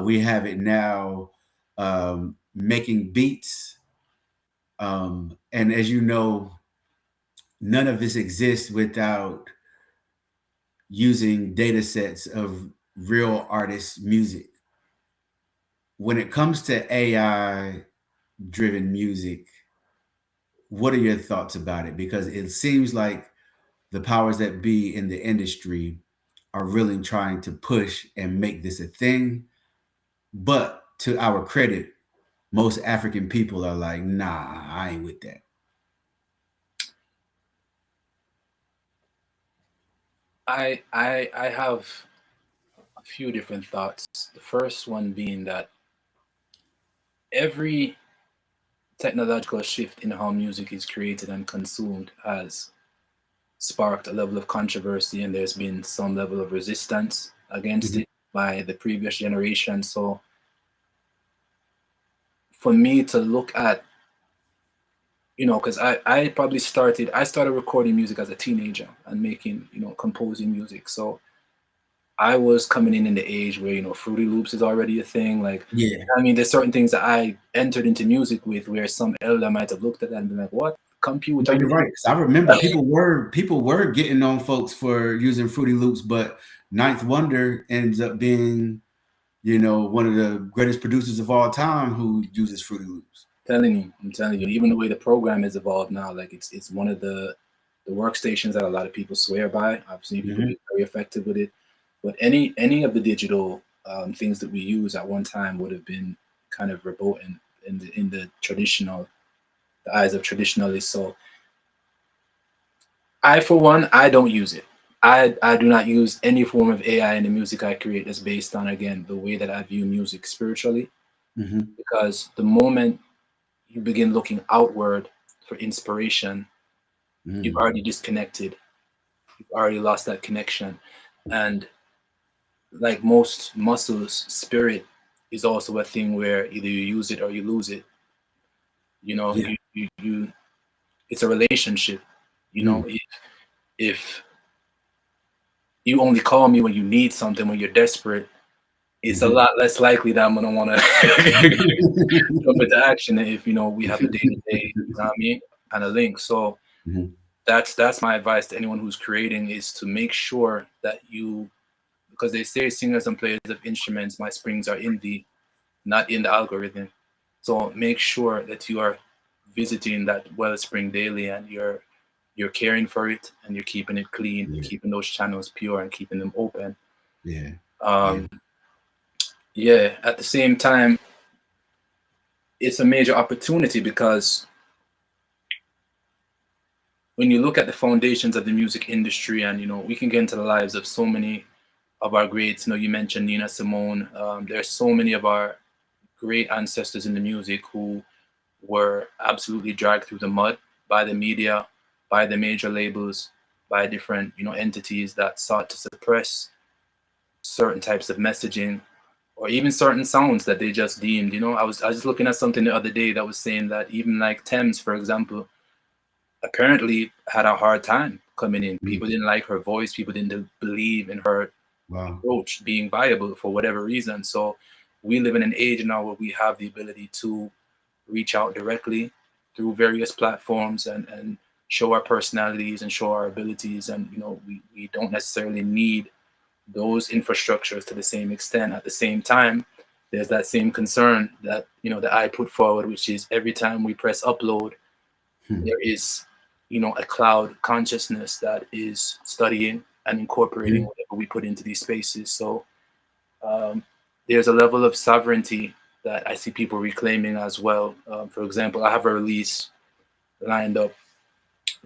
We have it now making beats. And as you know, none of this exists without using data sets of real artists' music. When it comes to AI driven music, what are your thoughts about it? Because it seems like the powers that be in the industry are really trying to push and make this a thing. But to our credit, most African people are like, nah, I ain't with that. I have a few different thoughts. The first one being that every technological shift in how music is created and consumed has sparked a level of controversy, and there's been some level of resistance against it by the previous generation. So for me to look at, because I started recording music as a teenager and making, composing music. So I was coming in the age where, Fruity Loops is already a thing. Like, I mean, there's certain things that I entered into music with where some elder might have looked at that and been like, what? Computer? You're right. I remember people were getting on folks for using Fruity Loops, but Ninth Wonder ends up being, one of the greatest producers of all time who uses Fruity Loops. I'm telling you, even the way the program has evolved now, like it's one of the workstations that a lot of people swear by. I've seen people be very effective with it. But any of the digital things that we use at one time would have been kind of verboten in the eyes of traditionalists. So for one, I don't use it. I do not use any form of AI in the music I create that's based on, again, the way that I view music spiritually. Because the moment you begin looking outward for inspiration, you've already disconnected. You've already lost that connection. And like most muscles, spirit is also a thing where either you use it or you lose it. It's a relationship. If you only call me when you need something, when you're desperate, it's a lot less likely that I'm gonna want to jump into action if we have a day-to-day, kind of link. So that's my advice to anyone who's creating, is to make sure that because they say singers and players of instruments, my springs are not in the algorithm. So make sure that you are visiting that wellspring daily, and you're caring for it, and you're keeping it clean, keeping those channels pure, and keeping them open. At the same time, it's a major opportunity, because when you look at the foundations of the music industry, and we can get into the lives of so many of our greats. You mentioned Nina Simone. There's so many of our great ancestors in the music who were absolutely dragged through the mud by the media, by the major labels, by different entities that sought to suppress certain types of messaging, or even certain sounds that they just deemed. I was just looking at something the other day that was saying that even like Thames, for example, apparently had a hard time coming in. People didn't like her voice. People didn't believe in her approach being viable for whatever reason. So we live in an age now where we have the ability to reach out directly through various platforms and show our personalities and show our abilities. And, you know, we don't necessarily need those infrastructures to the same extent. At the same time, there's that same concern that, you know, that I put forward, which is every time we press upload, there is, you know, a cloud consciousness that is studying and incorporating whatever we put into these spaces. So there's a level of sovereignty that I see people reclaiming as well. For example, I have a release lined up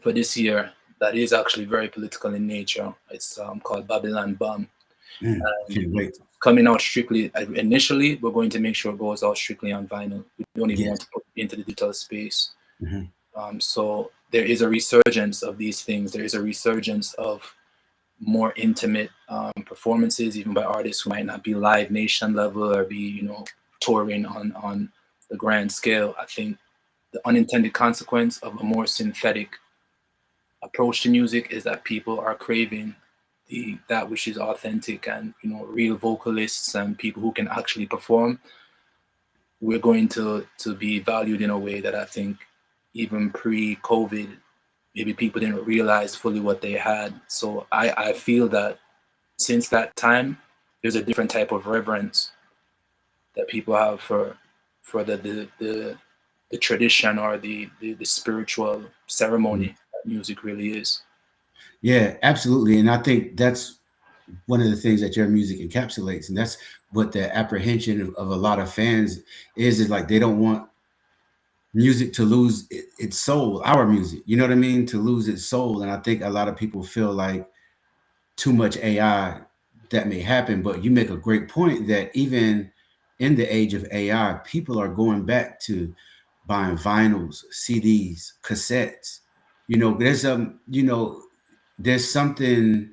for this year that is actually very political in nature. It's called Babylon Bomb. Coming out strictly, initially, we're going to make sure it goes out strictly on vinyl. We don't even want to put it into the digital space. So there is a resurgence of these things. There is a resurgence of more intimate performances, even by artists who might not be Live Nation level or be, you know, touring on the grand scale. I think the unintended consequence of a more synthetic approach to music is that people are craving that which is authentic and, you know, real vocalists and people who can actually perform. We're going to be valued in a way that I think even pre-COVID, maybe people didn't realize fully what they had. So I feel that since that time, there's a different type of reverence that people have for the tradition or the spiritual ceremony that music really is. Yeah, absolutely. And I think that's one of the things that your music encapsulates. And that's what the apprehension of a lot of fans is like, they don't want music to lose its soul, our music, you know what I mean? To lose its soul. And I think a lot of people feel like too much AI, that may happen. But you make a great point that even in the age of AI, people are going back to buying vinyls, CDs, cassettes. You know, there's something,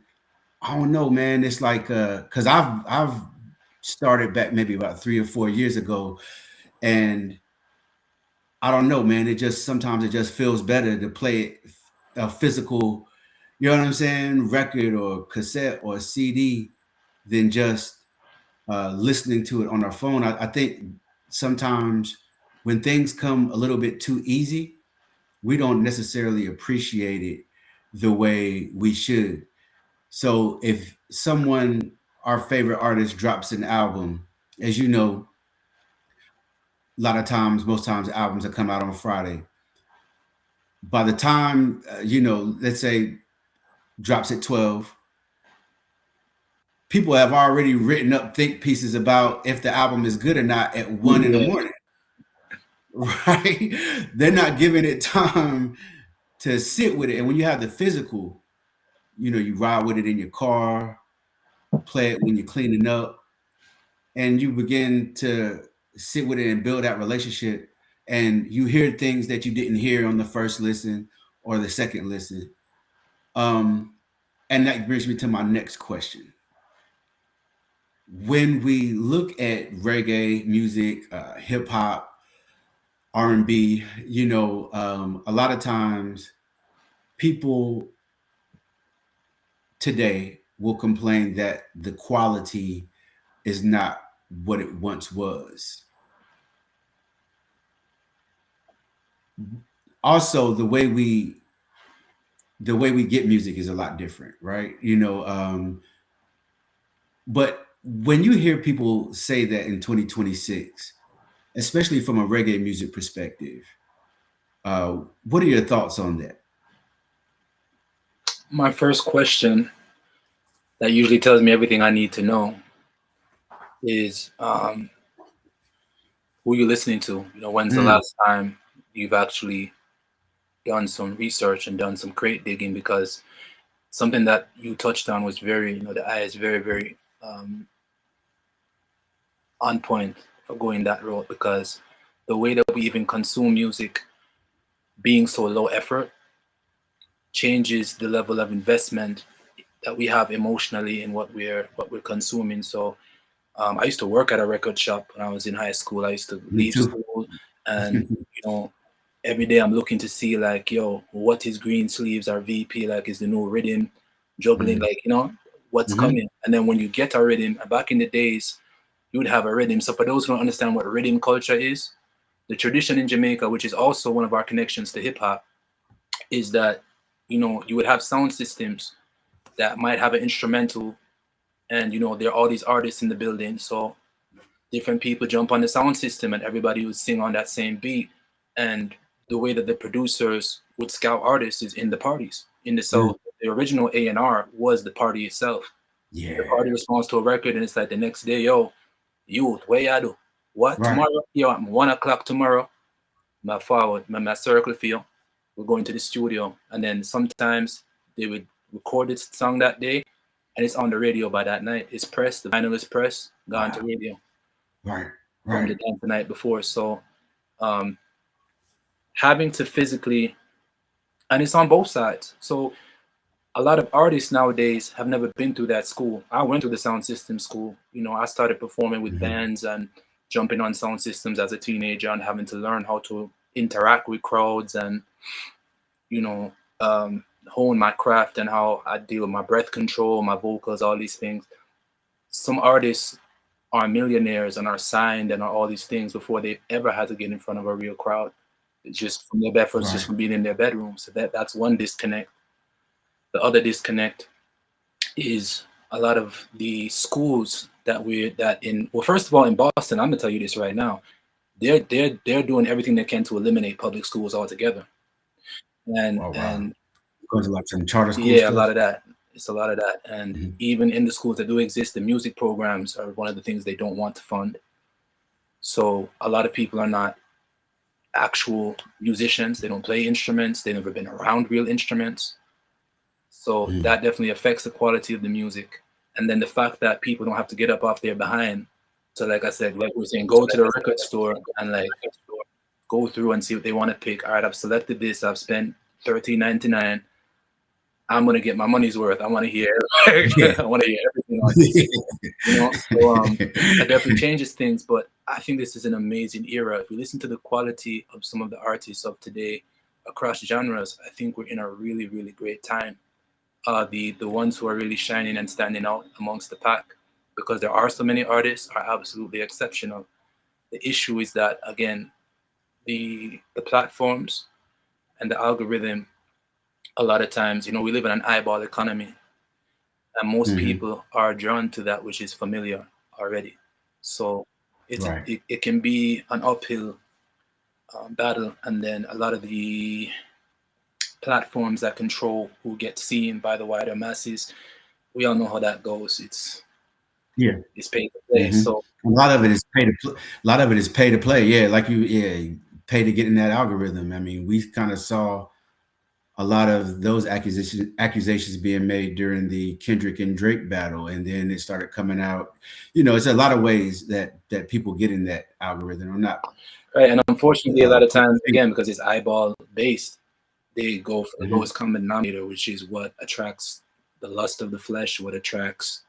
I don't know, man. It's like, cause I've started back maybe about 3 or 4 years ago, and I don't know, man. Sometimes it just feels better to play a physical, you know what I'm saying, record or cassette or CD than just listening to it on our phone. I think sometimes when things come a little bit too easy, we don't necessarily appreciate it the way we should. So if our favorite artist drops an album, as you know, most times albums that come out on Friday. By the time, let's say drops at 12, people have already written up think pieces about if the album is good or not at 1 in the morning, right? They're not giving it time to sit with it. And when you have the physical, you ride with it in your car, play it when you're cleaning up, and you begin to sit with it and build that relationship. And you hear things that you didn't hear on the first listen or the second listen. And that brings me to my next question. When we look at reggae music, hip hop, R&B, a lot of times people today will complain that the quality is not what it once was. Also, the way we get music is a lot different, right? But when you hear people say that in 2026, especially from a reggae music perspective, what are your thoughts on that? My first question that usually tells me everything I need to know is who you're listening to. When's the last time you've actually done some research and done some crate digging? Because something that you touched on was very, the eye is very, very on point for going that road, because the way that we even consume music being so low effort changes the level of investment that we have emotionally in what we're consuming. So I used to work at a record shop when I was in high school. I used to leave school, and every day I'm looking to see like, what is Green Sleeves or VP, like, is the new rhythm juggling, like, what's coming. And then when you get a rhythm, back in the days, you would have a rhythm. So for those who don't understand what rhythm culture is, the tradition in Jamaica, which is also one of our connections to hip hop, is that, you know, you would have sound systems that might have an instrumental, and, you know, there are all these artists in the building. So different people jump on the sound system and everybody would sing on that same beat. And the way that the producers would scout artists is in the parties. In the so the original A&R was the party itself. Yeah. The party responds to a record, and it's like the next day, yo, youth, where you do? What tomorrow? Yo, at 1 o'clock tomorrow. My forward, my circle feel. We're going to the studio, and then sometimes they would record this song that day, and it's on the radio by that night. It's pressed, the vinyl is pressed, gone to radio. Right. From the night before. So having to physically, and it's on both sides. So a lot of artists nowadays have never been through that school. I went to the sound system school. You know, I started performing with bands and jumping on sound systems as a teenager and having to learn how to interact with crowds and, you know, hone my craft and how I deal with my breath control, my vocals, all these things. Some artists are millionaires and are signed and are all these things before they've ever had to get in front of a real crowd. It's just from their efforts, just from being in their bedroom. So that's one disconnect. The other disconnect is a lot of the schools well, first of all, in Boston, I'm gonna tell you this right now, they're doing everything they can to eliminate public schools altogether. And because like some charter schools. Yeah, a lot of that. It's a lot of that. And even in the schools that do exist, the music programs are one of the things they don't want to fund. So a lot of people are not actual musicians. They don't play instruments. They've never been around real instruments. So that definitely affects the quality of the music. And then the fact that people don't have to get up off their behind. So like I said, like we're saying, go to the record store and like go through and see what they want to pick. All right, I've selected this. I've spent $13.99. I'm gonna get my money's worth. I want to hear. I want to hear everything on this. You know, so it definitely changes things. But I think this is an amazing era. If you listen to the quality of some of the artists of today across genres, I think we're in a really, really great time. The ones who are really shining and standing out amongst the pack, because there are so many artists, are absolutely exceptional. The issue is that, again, the platforms and the algorithm, a lot of times, you know, we live in an eyeball economy, and most people are drawn to that which is familiar already. So it can be an uphill battle. And then a lot of the platforms that control who gets seen by the wider masses, we all know how that goes. It's pay to play. So a lot of it is pay to play. A lot of it is pay to play. Yeah, like you pay to get in that algorithm. I mean, we kind of saw a lot of those accusations being made during the Kendrick and Drake battle, and then it started coming out. You know, it's a lot of ways that people get in that algorithm. I'm not right, and unfortunately, a lot of times, again, because it's eyeball based, they go for the lowest common denominator, which is what attracts the lust of the flesh, what attracts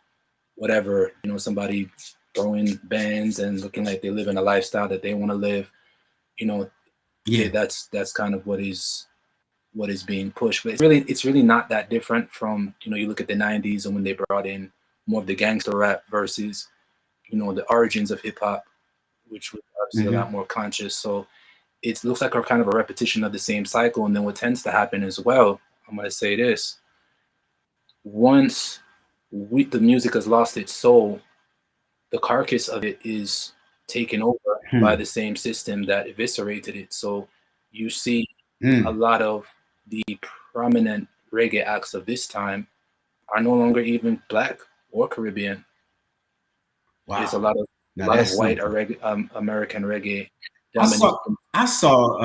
whatever, you know, somebody throwing bands and looking like they live in a lifestyle that they want to live. You know, that's kind of what is being pushed. But it's really not that different from, you know, you look at the 90s and when they brought in more of the gangster rap versus, you know, the origins of hip hop, which was obviously a lot more conscious. So it looks like a kind of a repetition of the same cycle. And then what tends to happen as well, I'm going to say this, once the music has lost its soul, the carcass of it is taken over by the same system that eviscerated it. So you see a lot of the prominent reggae acts of this time are no longer even Black or Caribbean. Wow. There's a lot of white or American reggae. I saw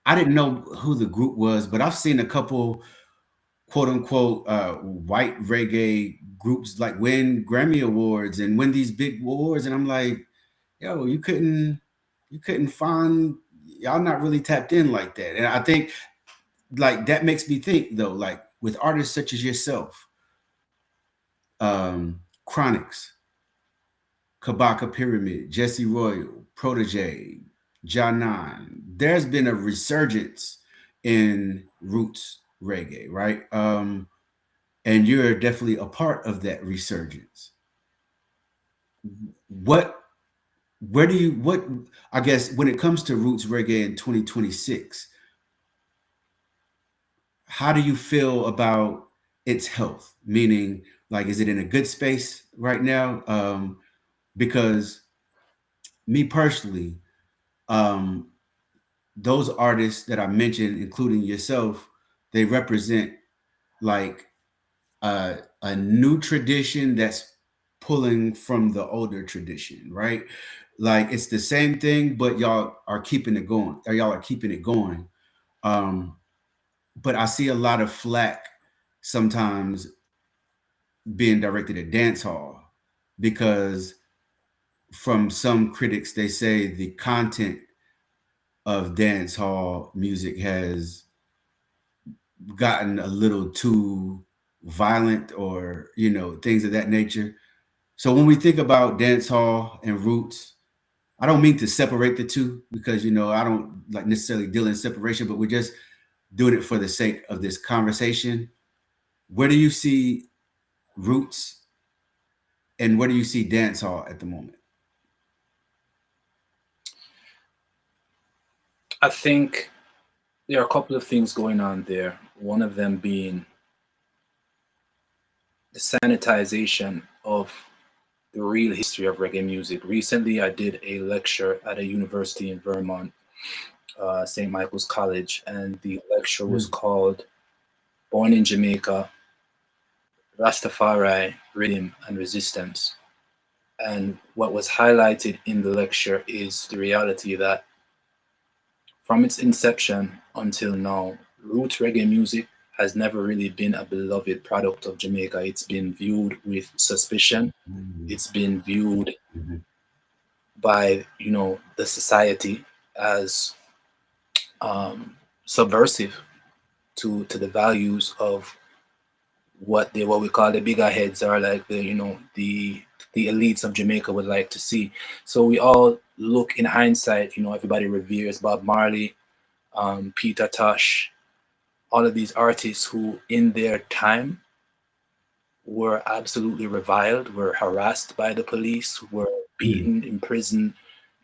I didn't know who the group was, but I've seen a couple quote unquote white reggae groups like win Grammy Awards and win these big awards, and I'm like, yo, you couldn't find, y'all not really tapped in like that. And I think like that makes me think though, like with artists such as yourself, Chronix, Kabaka Pyramid, Jesse Royal, Protege, John Nine, there's been a resurgence in roots reggae, right? And you're definitely a part of that resurgence. I guess when it comes to roots reggae in 2026, how do you feel about its health? Meaning, like, is it in a good space right now? Because me personally, those artists that I mentioned, including yourself, they represent like a new tradition that's pulling from the older tradition, right? Like it's the same thing, but y'all are keeping it going. Or y'all are keeping it going. But I see a lot of flack sometimes being directed at dance hall because from some critics they say the content of dance hall music has gotten a little too violent or things of that nature. So when we think about dance hall and roots, I don't mean to separate the two because I don't like necessarily deal in separation, but we're just doing it for the sake of this conversation. Where do you see roots and where do you see dance hall at the moment? I think there are a couple of things going on there. One of them being the sanitization of the real history of reggae music. Recently, I did a lecture at a university in Vermont, St. Michael's College, and the lecture was called Born in Jamaica, Rastafari, Rhythm and Resistance. And what was highlighted in the lecture is the reality that from its inception until now, roots reggae music has never really been a beloved product of Jamaica. It's been viewed with suspicion. It's been viewed by, the society as subversive to the values of what we call the bigger heads, or like the elites of Jamaica would like to see. So we all look in hindsight, everybody reveres Bob Marley, Peter Tosh, all of these artists who in their time were absolutely reviled, were harassed by the police, were beaten, imprisoned.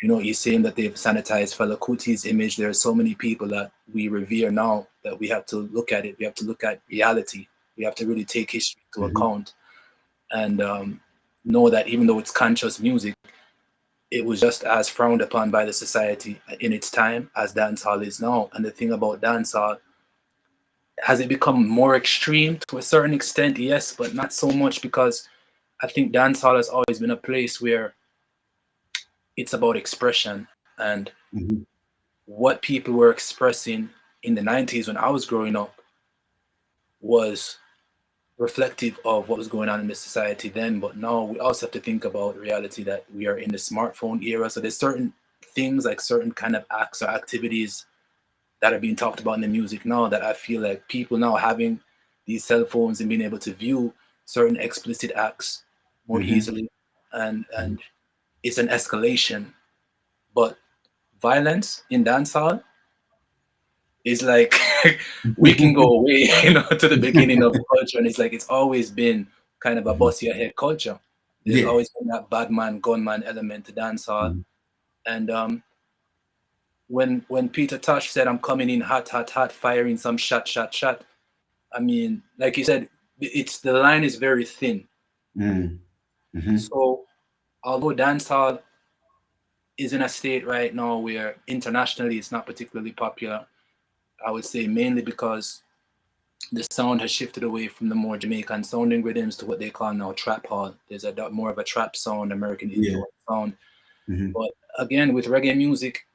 You're saying that they've sanitized Fela Kuti's image. There are so many people that we revere now that we have to look at it. We have to look at reality. We have to really take history into account and know that even though it's conscious music, it was just as frowned upon by the society in its time as dancehall is now. And the thing about dancehall, has it become more extreme to a certain extent? Yes, but not so much, because I think dancehall has always been a place where it's about expression. And what people were expressing in the 90s when I was growing up was reflective of what was going on in the society then. But now we also have to think about the reality that we are in the smartphone era. So there's certain things, like certain kind of acts or activities that are being talked about in the music now that I feel like people now having these cell phones and being able to view certain explicit acts more easily. And it's an escalation. But violence in dancehall is like, we can go away, to the beginning of culture. And it's like, it's always been kind of a bust your head culture. There's always been that bad man, gunman element to dancehall. And when Peter Tosh said, I'm coming in hot, hot, hot, firing some shot, shot, shot. I mean, like you said, the line is very thin. So although dancehall is in a state right now where internationally it's not particularly popular, I would say mainly because the sound has shifted away from the more Jamaican sounding rhythms to what they call now trap hall. There's more of a trap sound, American influence sound. But again, with reggae music,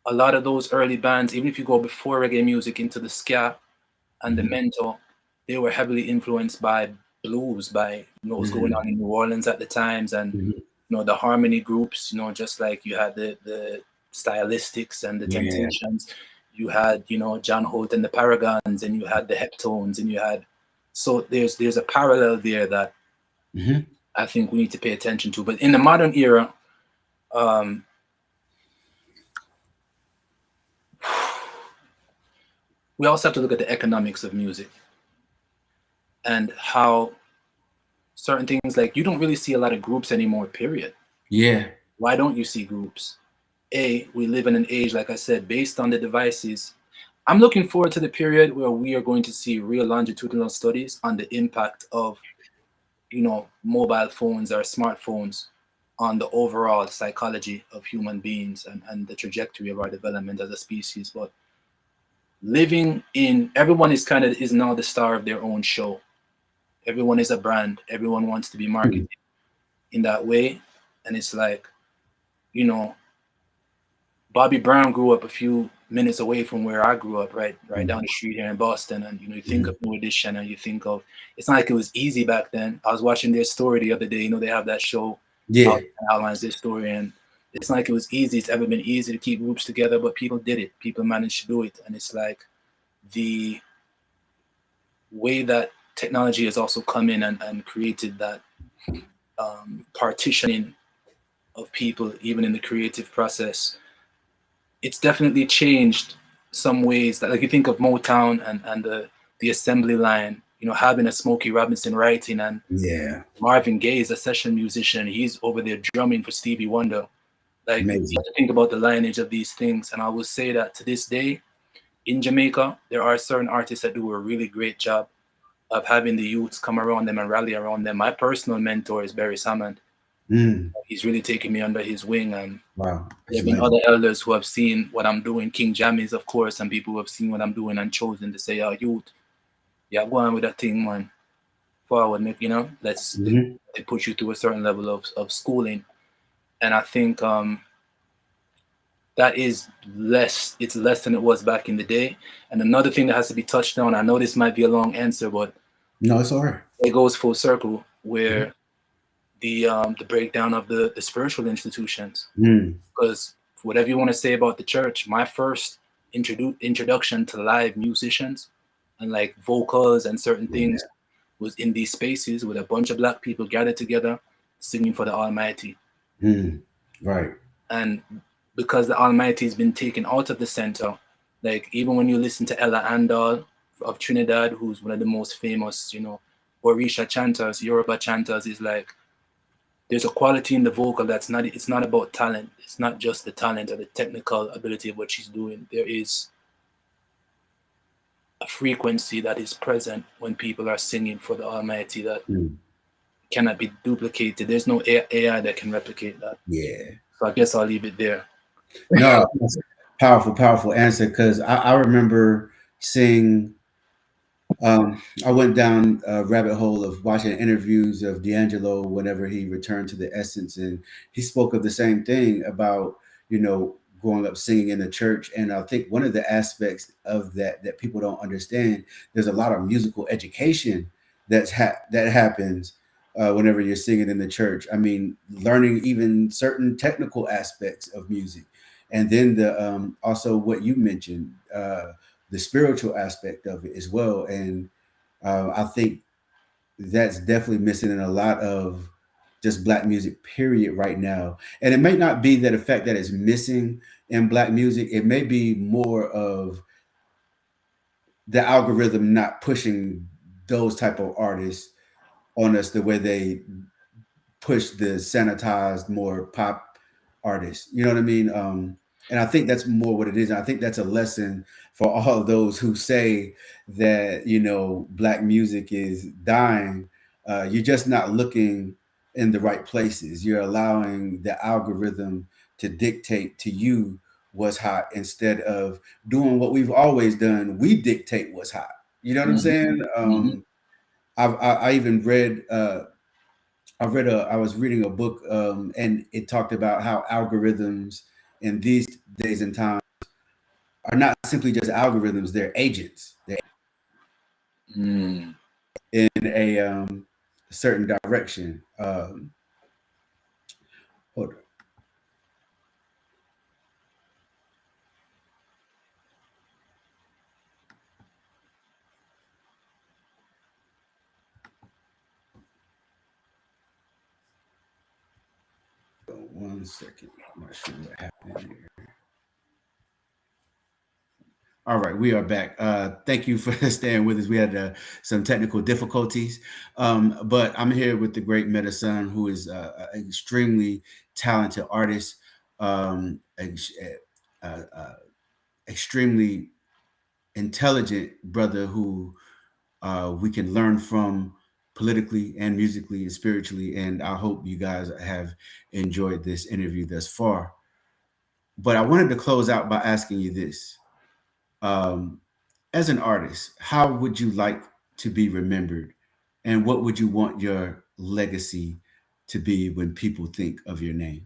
a lot of those early bands, even if you go before reggae music into the ska and the mento, they were heavily influenced by blues, by what was going on in New Orleans at the times, and the harmony groups. Just like you had the Stylistics and the Temptations, you had John Holt and the Paragons, and you had the Heptones, and you had, so there's a parallel there that I think we need to pay attention to. But in the modern era, we also have to look at the economics of music and how certain things, like, you don't really see a lot of groups anymore, period. Why don't you see groups? We live in an age, like I said, based on the devices I'm looking forward to the period where we are going to see real longitudinal studies on the impact of, mobile phones or smartphones on the overall psychology of human beings and the trajectory of our development as a species. But everyone is now the star of their own show. Everyone is a brand. Everyone wants to be marketed in that way. And it's like, Bobby Brown grew up a few minutes away from where I grew up, right down the street here in Boston. And you think of New Edition, and you think of, it's not like it was easy back then. I was watching their story the other day. They have that show, outlines their story, and it's not like it was easy. It's ever been easy to keep groups together, but people did it. People managed to do it, and it's like the way that technology has also come in and created that partitioning of people, even in the creative process. It's definitely changed some ways. That, like, you think of Motown and the assembly line, having a Smokey Robinson writing, and Marvin Gaye is a session musician. He's over there drumming for Stevie Wonder. Like, you have to think about the lineage of these things. And I will say that to this day, in Jamaica, there are certain artists that do a really great job of having the youths come around them and rally around them. My personal mentor is Barry Salmond. He's really taken me under his wing, and there have been other elders who have seen what I'm doing. King Jammies, of course, and people who have seen what I'm doing and chosen to say, youth, go on with that thing, man. Forward, let's they push you through a certain level of schooling. And I think that is less than it was back in the day. And another thing that has to be touched on, I know this might be a long answer, but no, it's all right. It goes full circle, where the breakdown of the spiritual institutions. Because whatever you want to say about the church, my first introduction to live musicians and like vocals and certain things was in these spaces with a bunch of Black people gathered together singing for the Almighty. Right. And because the Almighty has been taken out of the center, like even when you listen to Ella Andal of Trinidad, who's one of the most famous, Orisha chanters, Yoruba chanters, is like, there's a quality in the vocal it's not about talent. It's not just the talent or the technical ability of what she's doing. There is a frequency that is present when people are singing for the Almighty that cannot be duplicated. There's no AI that can replicate that. So I guess I'll leave it there. No, powerful answer, because I remember seeing I went down a rabbit hole of watching interviews of D'Angelo whenever he returned to the Essence, and he spoke of the same thing about, growing up singing in the church. And I think one of the aspects of that people don't understand, there's a lot of musical education that happens whenever you're singing in the church. I mean, learning even certain technical aspects of music. And then the also what you mentioned, the spiritual aspect of it as well. And I think that's definitely missing in a lot of just Black music, period, right now. And it may not be that the fact that it's missing in Black music. It may be more of the algorithm not pushing those type of artists on us the way they push the sanitized, more pop artists. You know what I mean? And I think that's more what it is. And I think that's a lesson for all of those who say that, Black music is dying. You're just not looking in the right places. You're allowing the algorithm to dictate to you what's hot instead of doing what we've always done. We dictate what's hot. You know what I'm saying? I even read, I was reading a book and it talked about how algorithms in these days and times are not simply just algorithms, they're agents. They're in a certain direction. Hold on. One second. I'm not sure what happened here. All right, we are back. Thank you for staying with us. We had some technical difficulties, but I'm here with the great MediSun, who is an extremely talented artist, extremely intelligent brother who we can learn from politically and musically and spiritually. And I hope you guys have enjoyed this interview thus far. But I wanted to close out by asking you this. As an artist, how would you like to be remembered? And what would you want your legacy to be when people think of your name?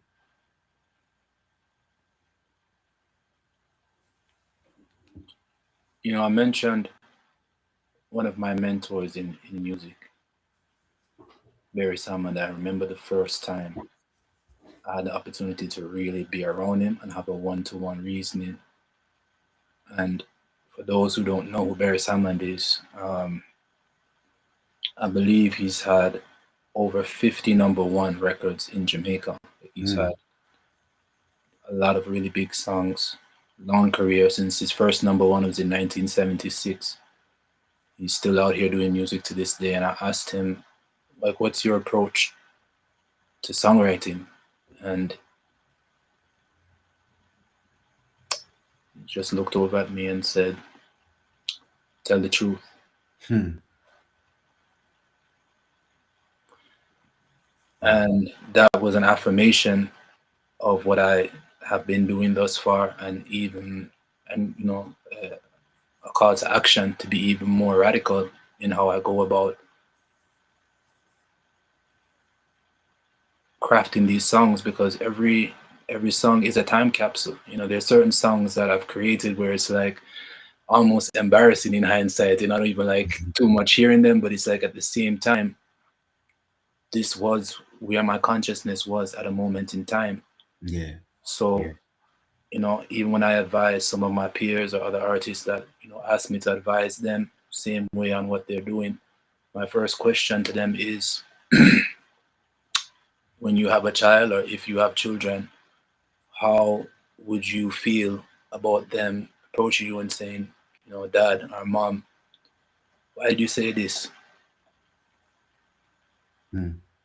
You know, I mentioned one of my mentors in music, Barry Salmon. I remember the first time I had the opportunity to really be around him and have a one-to-one reasoning. And for those who don't know who Barry Salmon is, I believe he's had over 50 #1 records in Jamaica. He's had a lot of really big songs, long career since his first #1 was in 1976. He's still out here doing music to this day. And I asked him, like, what's your approach to songwriting? And he just looked over at me and said, tell the truth. And that was an affirmation of what I have been doing thus far, and even, and you know, a call to action to be even more radical in how I go about crafting these songs, because every song is a time capsule. You know, there's certain songs that I've created where it's like almost embarrassing in hindsight, and I don't even like too much hearing them, but it's like at the same time, this was where my consciousness was at a moment in time. Yeah. So, you know, even when I advise some of my peers or other artists that, you know, ask me to advise them same way on what they're doing, my first question to them is, when you have a child, or if you have children, how would you feel about them approaching you and saying, you know, Dad or Mom, why did you say this?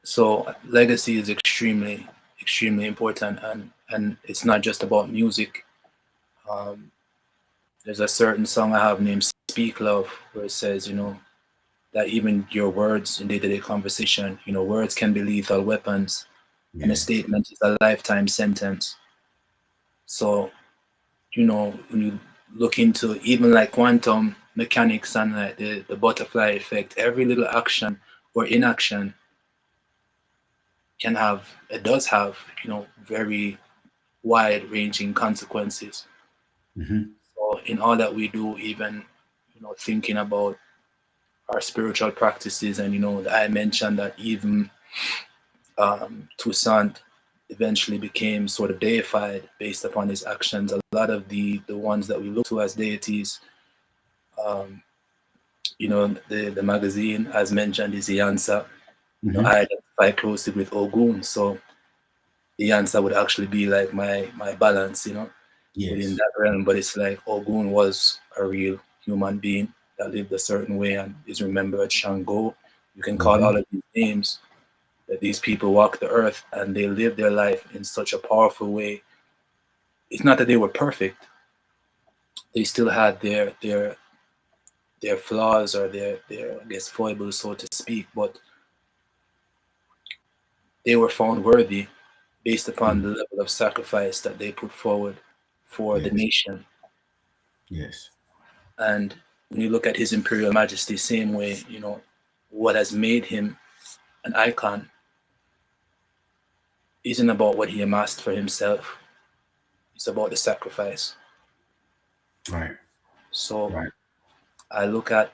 So legacy is extremely, extremely important, and it's not just about music. There's a certain song I have named Speak Love, where it says, you know, that even your words in day-to-day conversation, you know, words can be lethal weapons, and a statement is a lifetime sentence. So, you know, when you look into even like quantum mechanics and like the butterfly effect, every little action or inaction does have, you know, very wide-ranging consequences. So in all that we do, even, you know, thinking about our spiritual practices, and, you know, I mentioned that even Toussaint eventually became sort of deified based upon his actions. A lot of the ones that we look to as deities, you know, the magazine, as mentioned, is Iansá. You know, I identify closely with Ogun, so Iansá would actually be like my balance, you know, within that realm. But it's like Ogun was a real human being that lived a certain way and is remembered. Shango, you can call all of these names, that these people walk the earth and they live their life in such a powerful way. It's not that they were perfect; they still had their flaws, or their I guess foibles, so to speak, but they were found worthy based upon the level of sacrifice that they put forward for the nation. And when you look at His Imperial Majesty, same way, you know, what has made him an icon isn't about what he amassed for himself. It's about the sacrifice. So I look at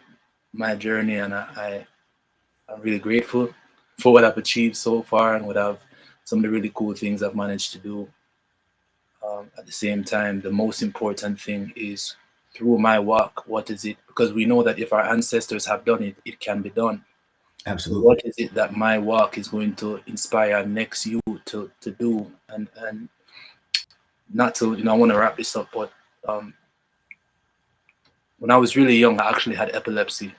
my journey, and I'm really grateful for what I've achieved so far, and some of the really cool things I've managed to do. At the same time, the most important thing is, through my walk, what is it? Because we know that if our ancestors have done it, it can be done. Absolutely. So what is it that my walk is going to inspire next you to do? And not to, you know, I want to wrap this up, but when I was really young, I actually had epilepsy.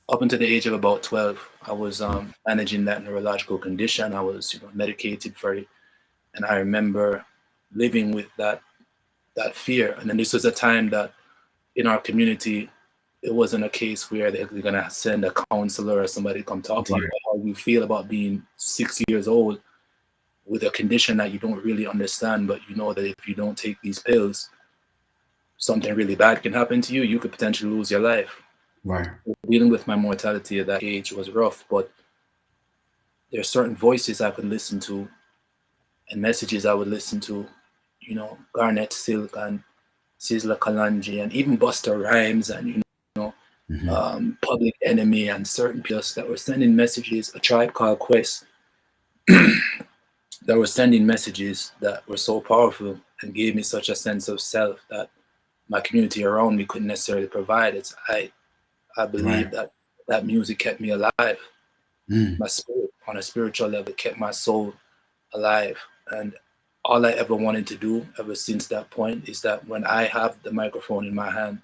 Up until the age of about 12, I was managing that neurological condition. I was, you know, medicated for it. And I remember living with that fear. And then this was a time that in our community, it wasn't a case where they're going to send a counselor or somebody to come talk to you about how you feel about being 6 years old with a condition that you don't really understand, but you know that if you don't take these pills, something really bad can happen to you. You could potentially lose your life. Right. Dealing with my mortality at that age was rough, but there are certain voices I could listen to and messages I would listen to, you know, Garnet Silk and Sizzla Kalonji and even Busta Rhymes and, you know, Public Enemy and certain people that were sending messages, A Tribe Called Quest, that were sending messages that were so powerful and gave me such a sense of self that my community around me couldn't necessarily provide. I believe that music kept me alive. My spirit, on a spiritual level, kept my soul alive. And all I ever wanted to do ever since that point is that when I have the microphone in my hand,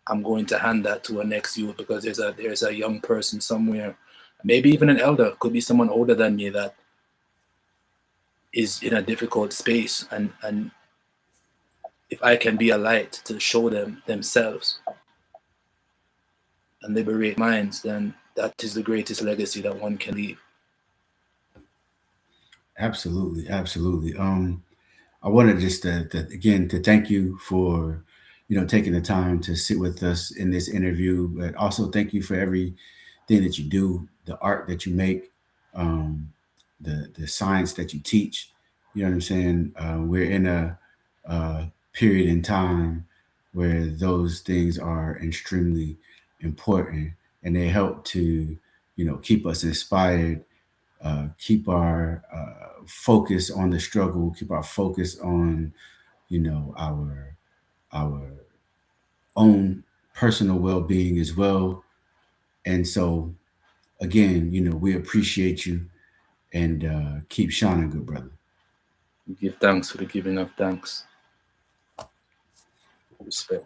I'm going to hand that to a next youth, because there's a young person somewhere, maybe even an elder, could be someone older than me, that is in a difficult space, and if I can be a light to show them themselves and liberate minds, then that is the greatest legacy that one can leave. Absolutely, absolutely. I wanted just again to thank you for, you know, taking the time to sit with us in this interview, but also thank you for everything that you do, the art that you make, the science that you teach. You know what I'm saying? We're in a period in time where those things are extremely important, and they help to, you know, keep us inspired, keep our focus on the struggle, keep our focus on, you know, our own personal well-being as well. And so, again, you know, we appreciate you, and keep shining, good brother. Give thanks for the giving of thanks. Respect.